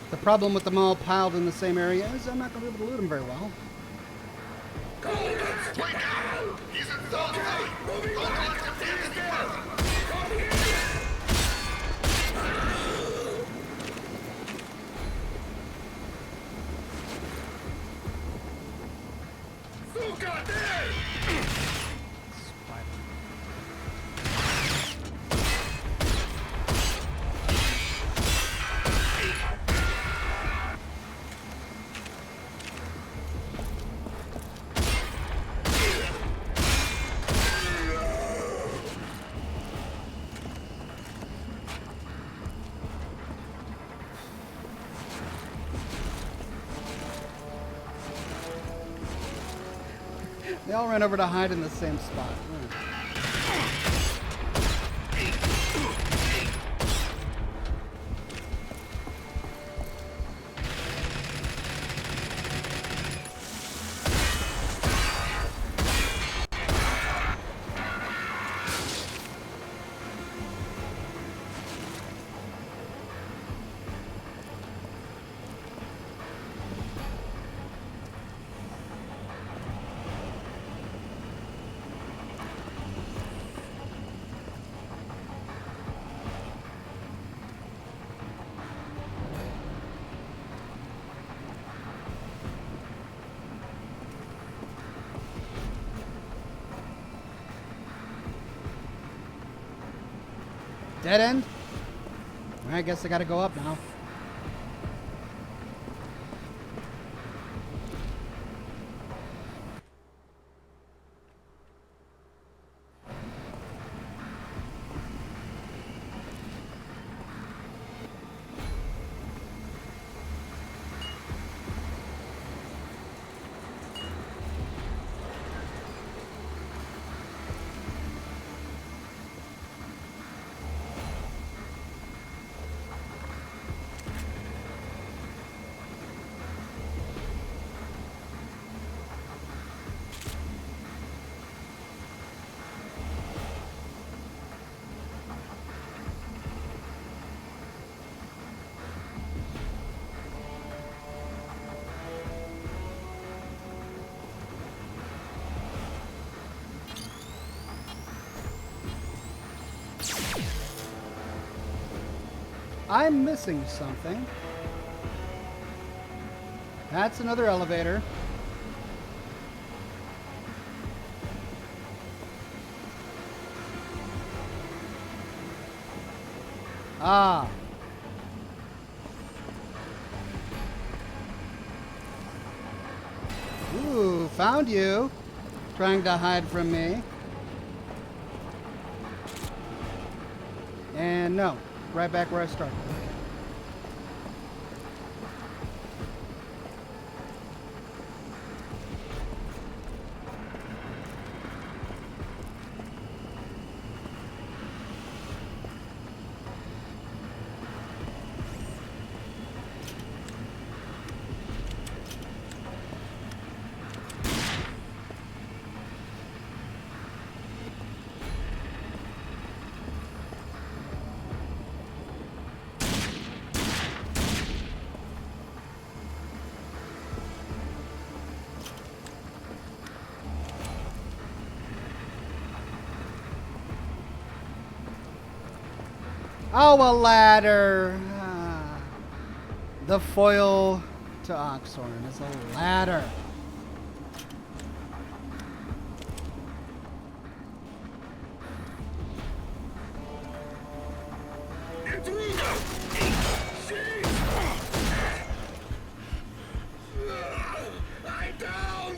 The problem with them all piled in the same area is I'm not going to be able to loot them very well. Wake up! He's in Don't let him get this part! Suka, there! They all ran over to hide in the same spot. Dead end? I guess I gotta go up now. I'm missing something. That's another elevator. Ah. Ooh, found you. Trying to hide from me. And no, right back where I started. Oh, a ladder. Ah. The foil to Oxhorn is a ladder. I'm down!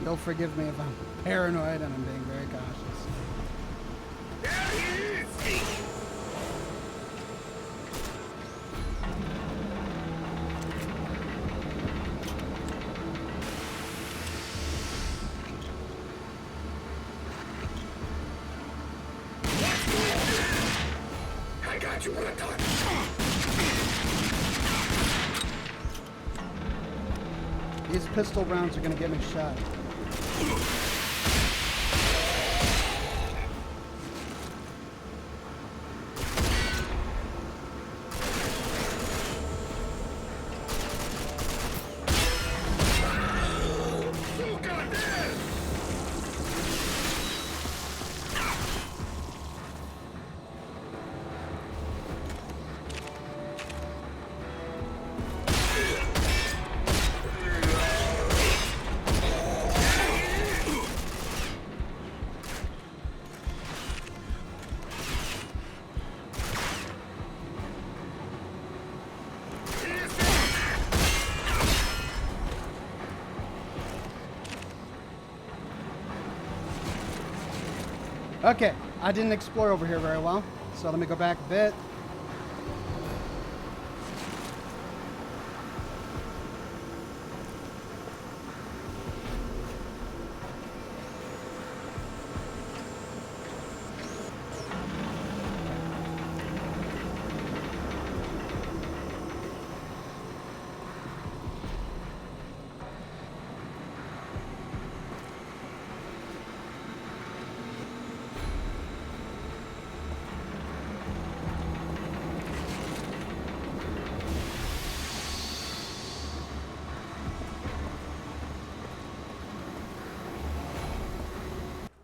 You'll forgive me if I'm paranoid and I'm being very cautious. I got you, what I These pistol rounds are gonna get me shot. Okay, I didn't explore over here very well, so let me go back a bit.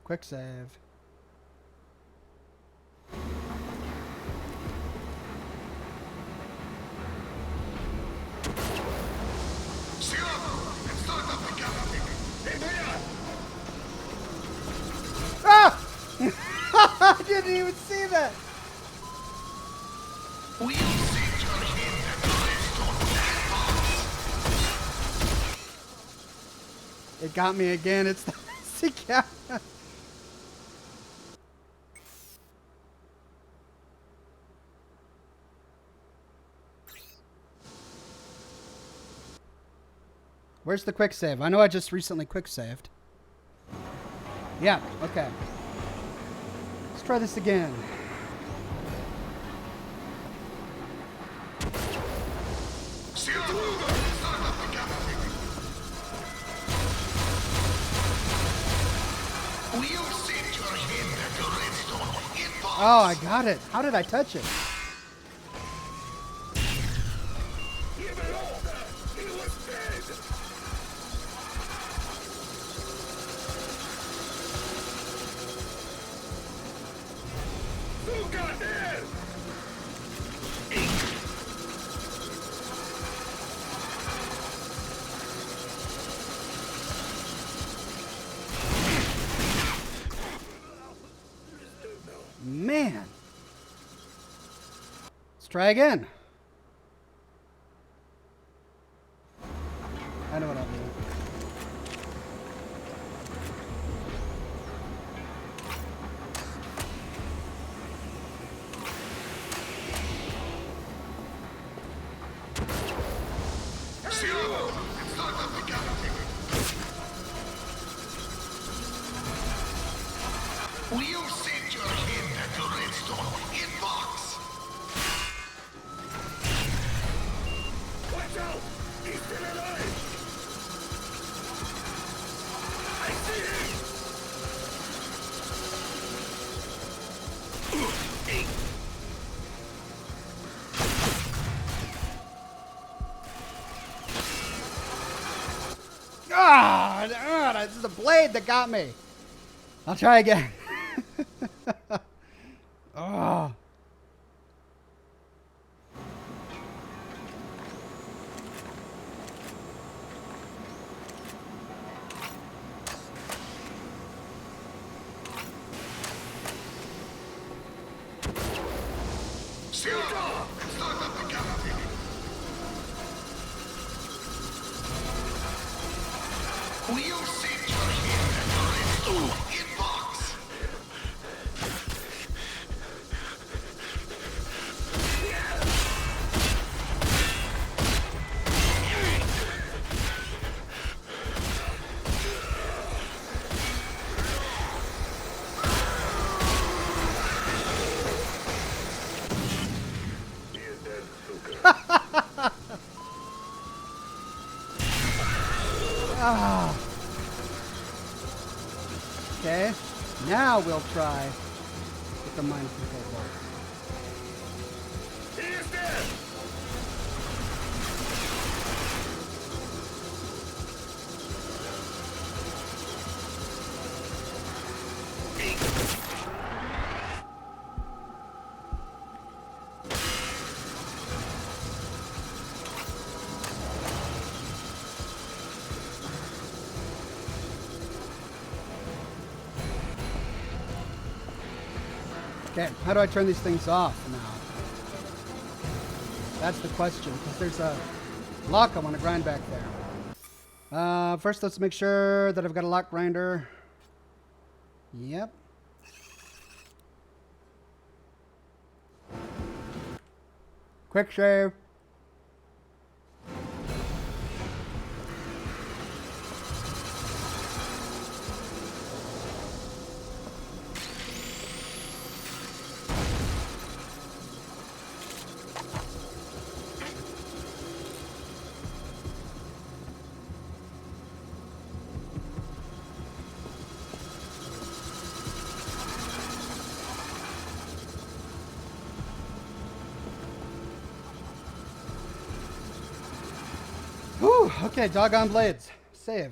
Quick save. Ah! I didn't even see that. It got me again. It's the messy camera. Where's the quick save? I know I just recently quick saved. Yeah, okay. Let's try this again. Oh, I got it. How did I touch it? try again. I know what I'll do. We'll send your head back to Redstone in box. Watch out! He's still alive! I see him! This is the blade that got me. I'll try again. Oh. Start up the captain. We'll send your head back to Redstone in box. Ah. Okay, now we'll try with the mind control bolt. He is dead! Okay, how do I turn these things off now? That's the question, because there's a lock I want to grind back there. First, let's make sure that I've got a lock grinder. Yep. Quick shave. Whew, okay, doggone blades. Save.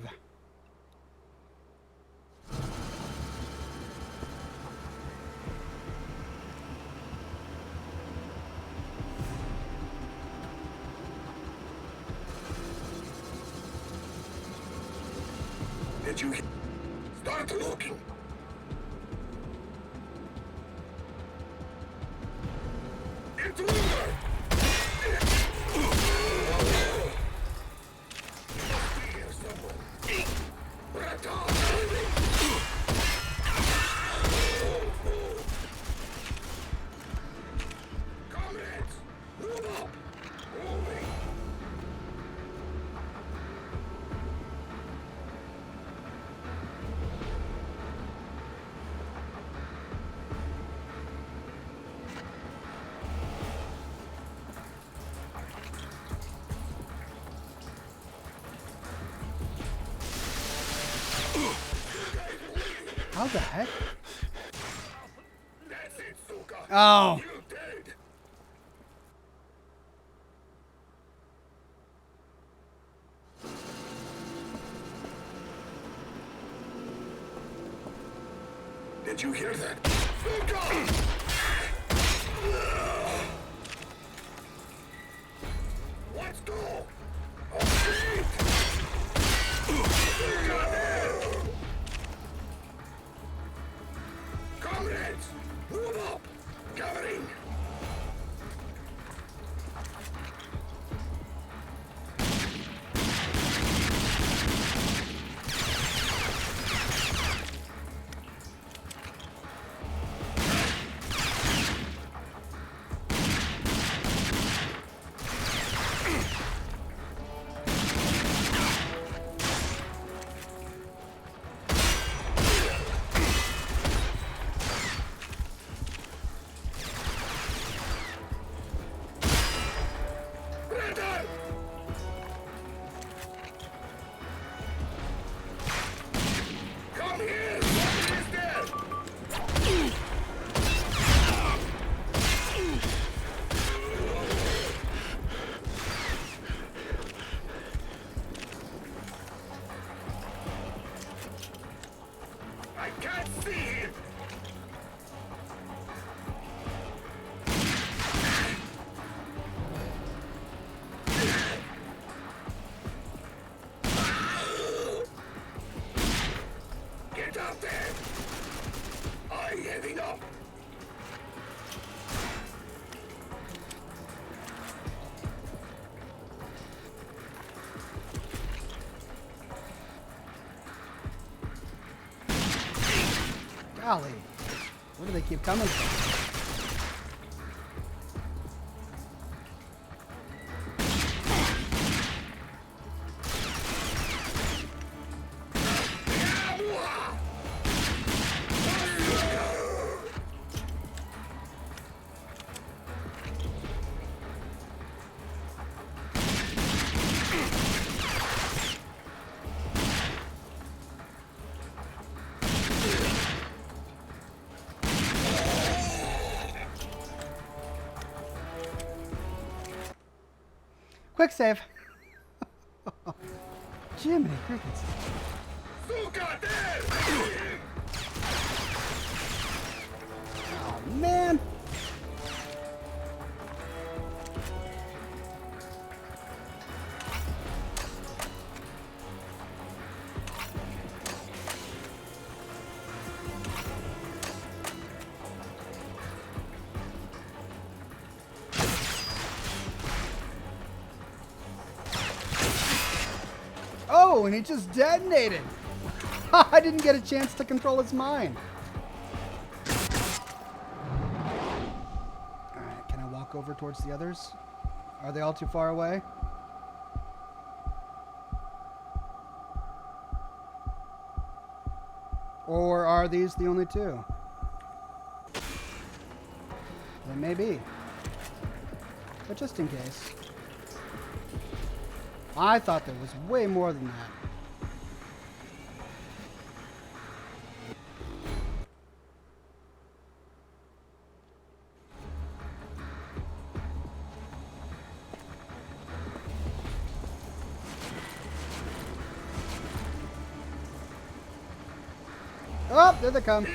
Did you start looking? It's over! Comrades, move up! Moving! How the heck? That's it, Suka. Oh. You're dead. Did you hear that? Suka! Let's go! Okay. Suka dead! Comrades, move up! Covering! Golly. Where do they keep coming from? Quick save. Jiminy crickets. Oh, man. Oh, and he just detonated. I didn't get a chance to control his mind. Alright, can I walk over towards the others? Are they all too far away? Or are these the only two? They may be. But just in case. I thought there was way more than that. Oh, there they come.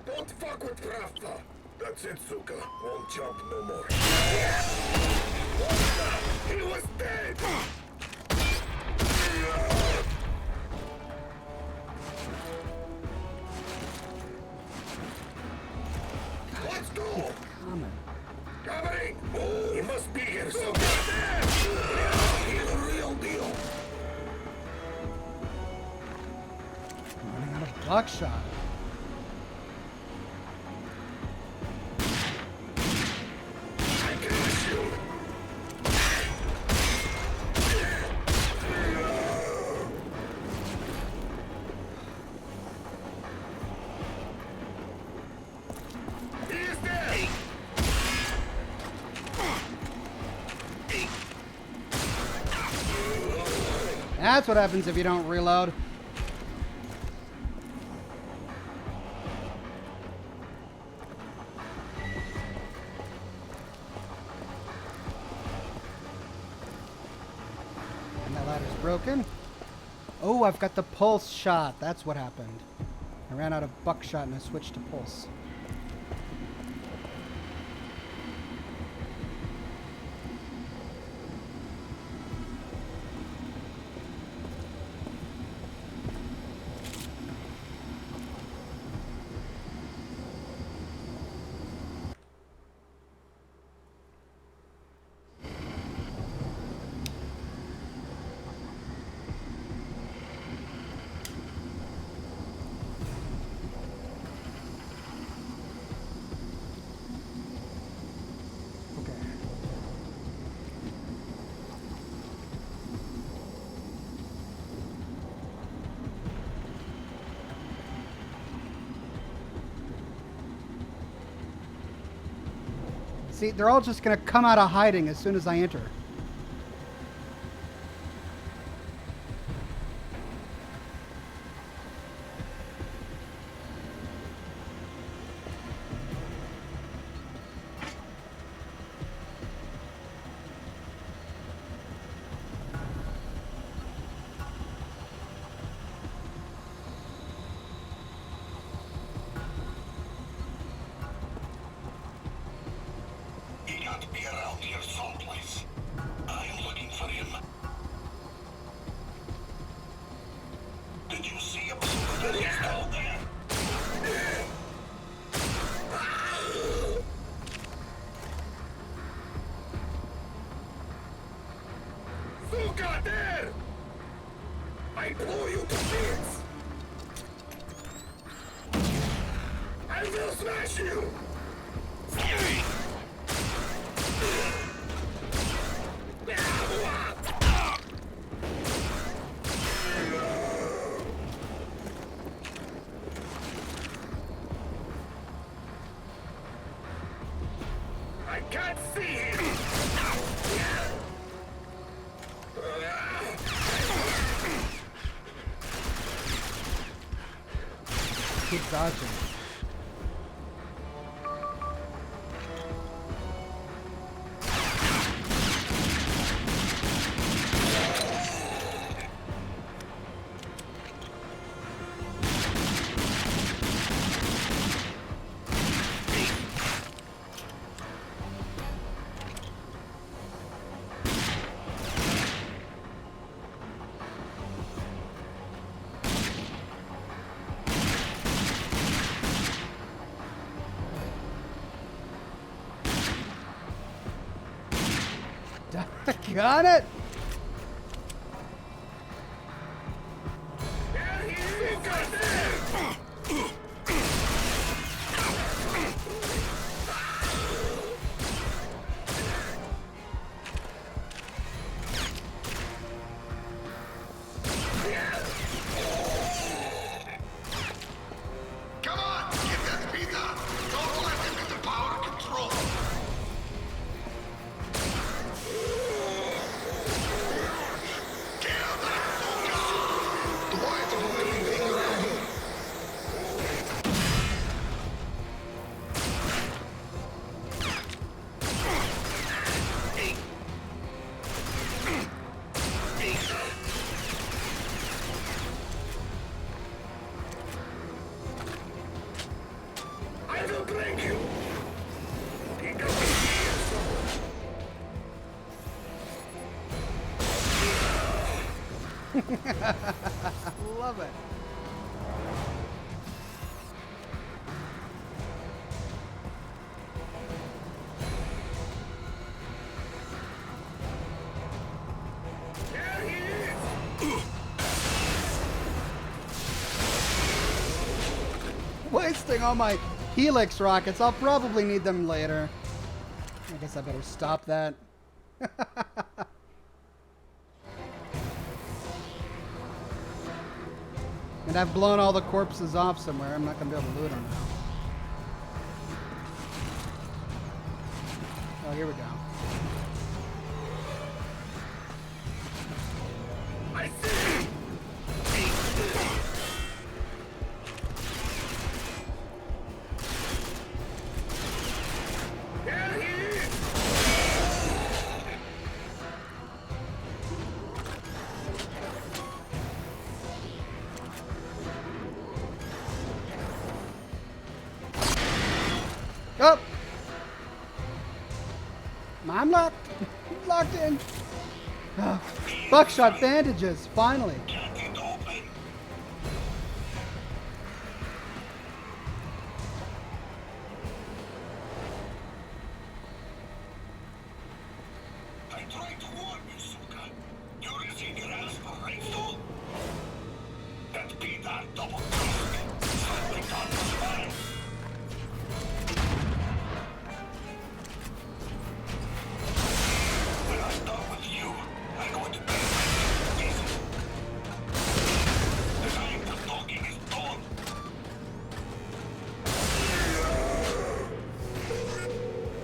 Don't fuck with Rafa. That's it, Suka. Won't jump no more. He was dead. Let's go. Covering. Oh, he must be here somewhere. He's a real deal. Running out of buckshot. That's what happens if you don't reload. And that ladder's broken. Oh, I've got the pulse shot. That's what happened. I ran out of buckshot and I switched to pulse. See, they're all just going to come out of hiding as soon as I enter. Be around here someplace. I'm looking for him. Did you see him? He's down there. I will smash you! I can't see him! Keep dodging. Got it! Come on, get that beat up! Don't let him get the power control! Kill that fucker! Dwight will everything around here! I will break you! Love it. Wasting all my Helix rockets. I'll probably need them later. I guess I better stop that. And I've blown all the corpses off somewhere. I'm not going to be able to loot them now. Oh, here we go. I see! There he is! Oh! I'm locked. Locked in. Oh, buckshot bandages, finally. Get it open! I tried to warn you, Suka. You risking your ass for Rainstone? That Peter double-crossed me. Something on the spine. When I'm done with you, I'm going to pay my business. The time for talking is done.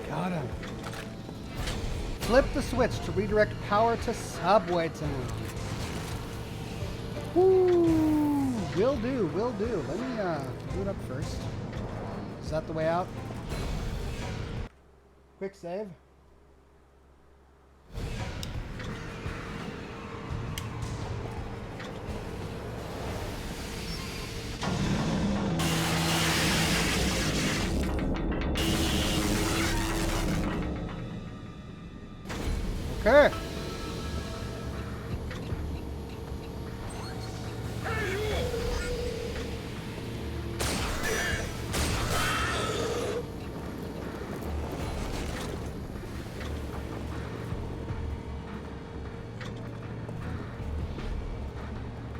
Got him. Flip the switch to redirect power to Subway Town. Woo! Will do, will do. Let me boot up first. Is that the way out? Quick save. Okay.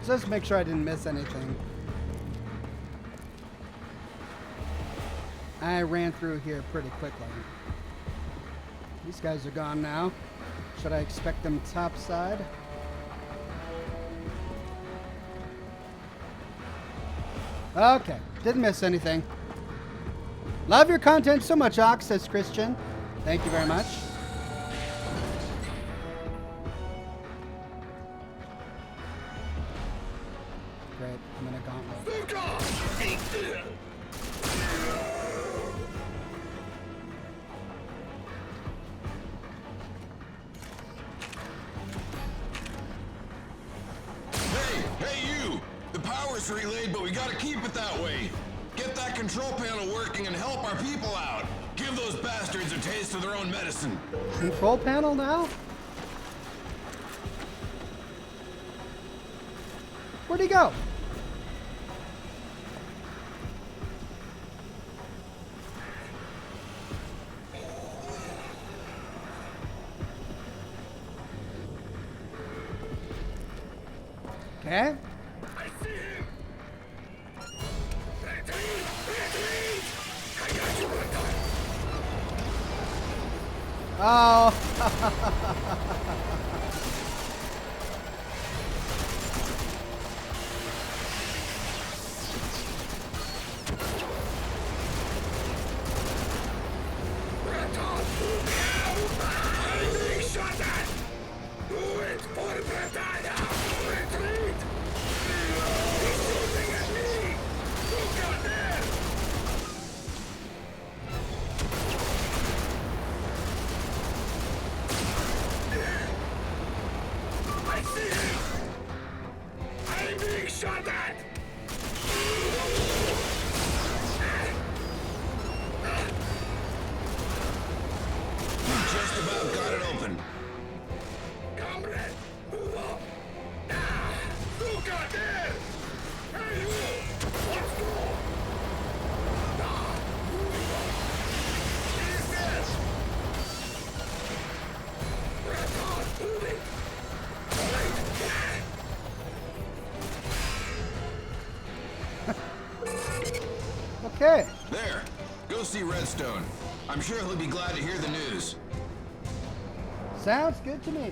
Just make sure I didn't miss anything. I ran through here pretty quickly. These guys are gone now. Should I expect them topside? Okay, didn't miss anything. Love your content so much, Ox, says Christian. Thank you very much. Great, I'm gonna gauntlet. Hey you! The power's relayed, but we gotta keep it that way. Get that control panel working and help our people out. Give those bastards a taste of their own medicine. Control panel now? Where'd he go? Okay. Oh. Just about got it open. Comrade, move up! Look out there! Hey you! Let's go! Move up! Is this? Red hot, moving! Okay. There. Go see Redstone. I'm sure he'll be glad to hear the news. Sounds good to me.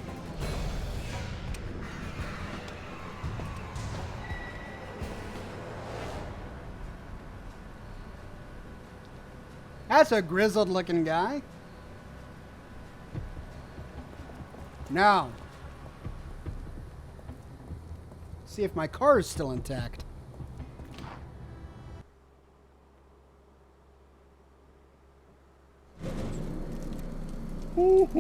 That's a grizzled looking guy. Now, see if my car is still intact. It's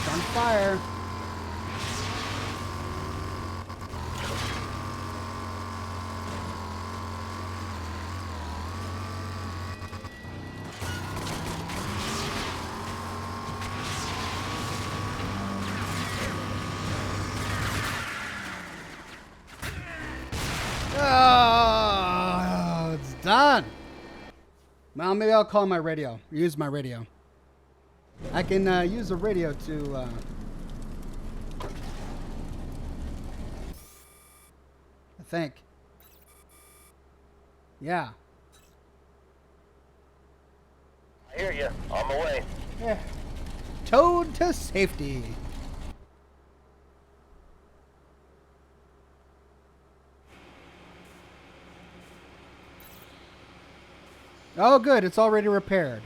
on fire. Oh, it's done. Well, maybe I'll call my radio. Use my radio. I can use a radio to... I think. Yeah. I hear you. On the way. Yeah. Towed to safety. Oh, good. It's already repaired.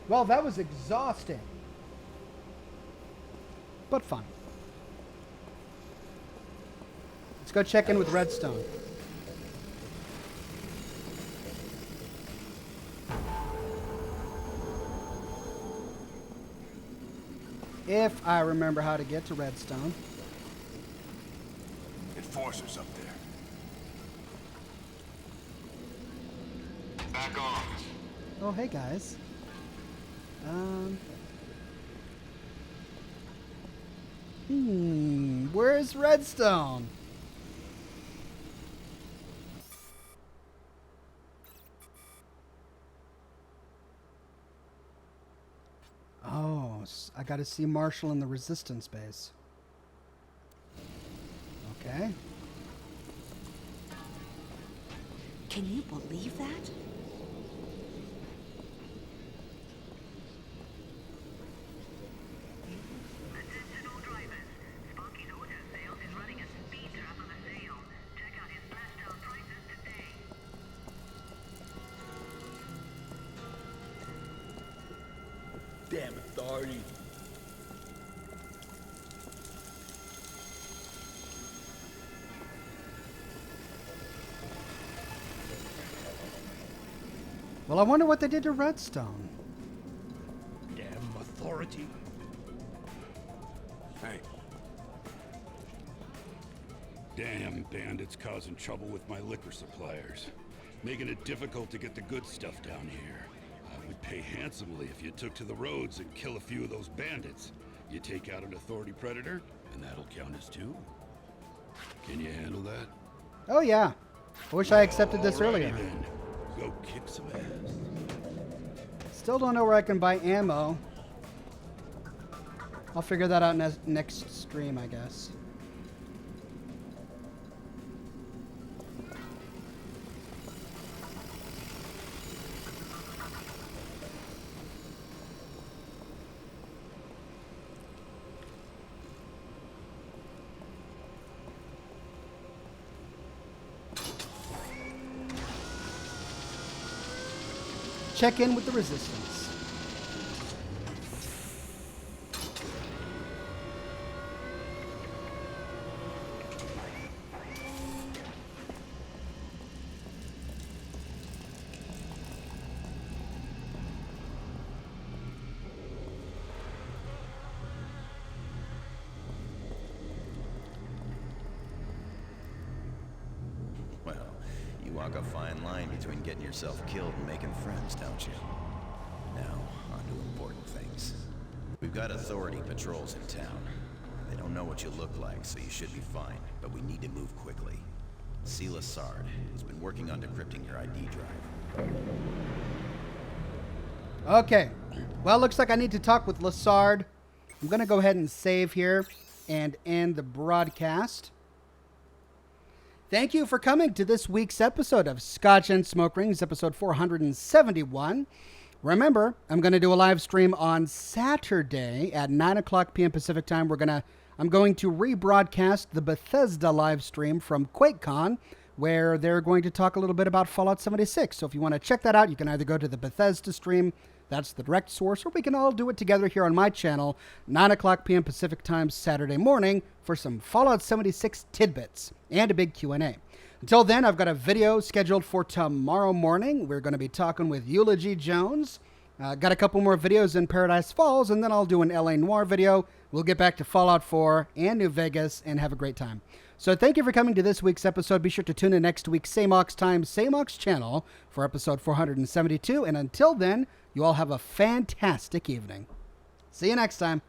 Well, that was exhausting. But fun. Let's go check in with Redstone. If I remember how to get to Redstone. Enforcers up there. Back off. Oh, hey guys. Where's Redstone? I gotta see Marshall in the resistance base. Okay. Can you believe that? Attention all drivers. Sparky's Auto Sales is running a speed trap of a sale. Check out his splashdown prices today. Damn authority. Well, I wonder what they did to Redstone. Damn authority. Hey. Damn bandits causing trouble with my liquor suppliers. Making it difficult to get the good stuff down here. I would pay handsomely if you took to the roads and kill a few of those bandits. You take out an authority predator, and that'll count as 2. Can you handle that? Oh, yeah. I wish I accepted this Alrighty earlier. Then. Go kick some ass. Still don't know where I can buy ammo. I'll figure that out next stream, I guess. Check in with the resistance. Well, you walk a fine line between getting yourself killed and making friends, don't you? Now, on to important things. We've got authority patrols in town. They don't know what you look like, so you should be fine, but we need to move quickly. See Lassard. He's been working on decrypting your ID drive. Okay. Well, looks like I need to talk with Lassard. I'm going to go ahead and save here and end the broadcast. Thank you for coming to this week's episode of Scotch and Smoke Rings, episode 471. Remember, I'm going to do a live stream on Saturday at 9 o'clock p.m. Pacific time. I'm going to rebroadcast the Bethesda live stream from QuakeCon, where they're going to talk a little bit about Fallout 76. So if you want to check that out, you can either go to the Bethesda stream, that's the direct source, or we can all do it together here on my channel, 9 o'clock p.m. Pacific time Saturday morning, for some Fallout 76 tidbits and a big Q&A. Until then, I've got a video scheduled for tomorrow morning. We're going to be talking with Eulogy Jones. Got a couple more videos in Paradise Falls, and then I'll do an LA Noire video. We'll get back to Fallout 4 and New Vegas and have a great time. So thank you for coming to this week's episode. Be sure to tune in next week, same Ox time, same Ox channel, for episode 472. And until then, you all have a fantastic evening. See you next time.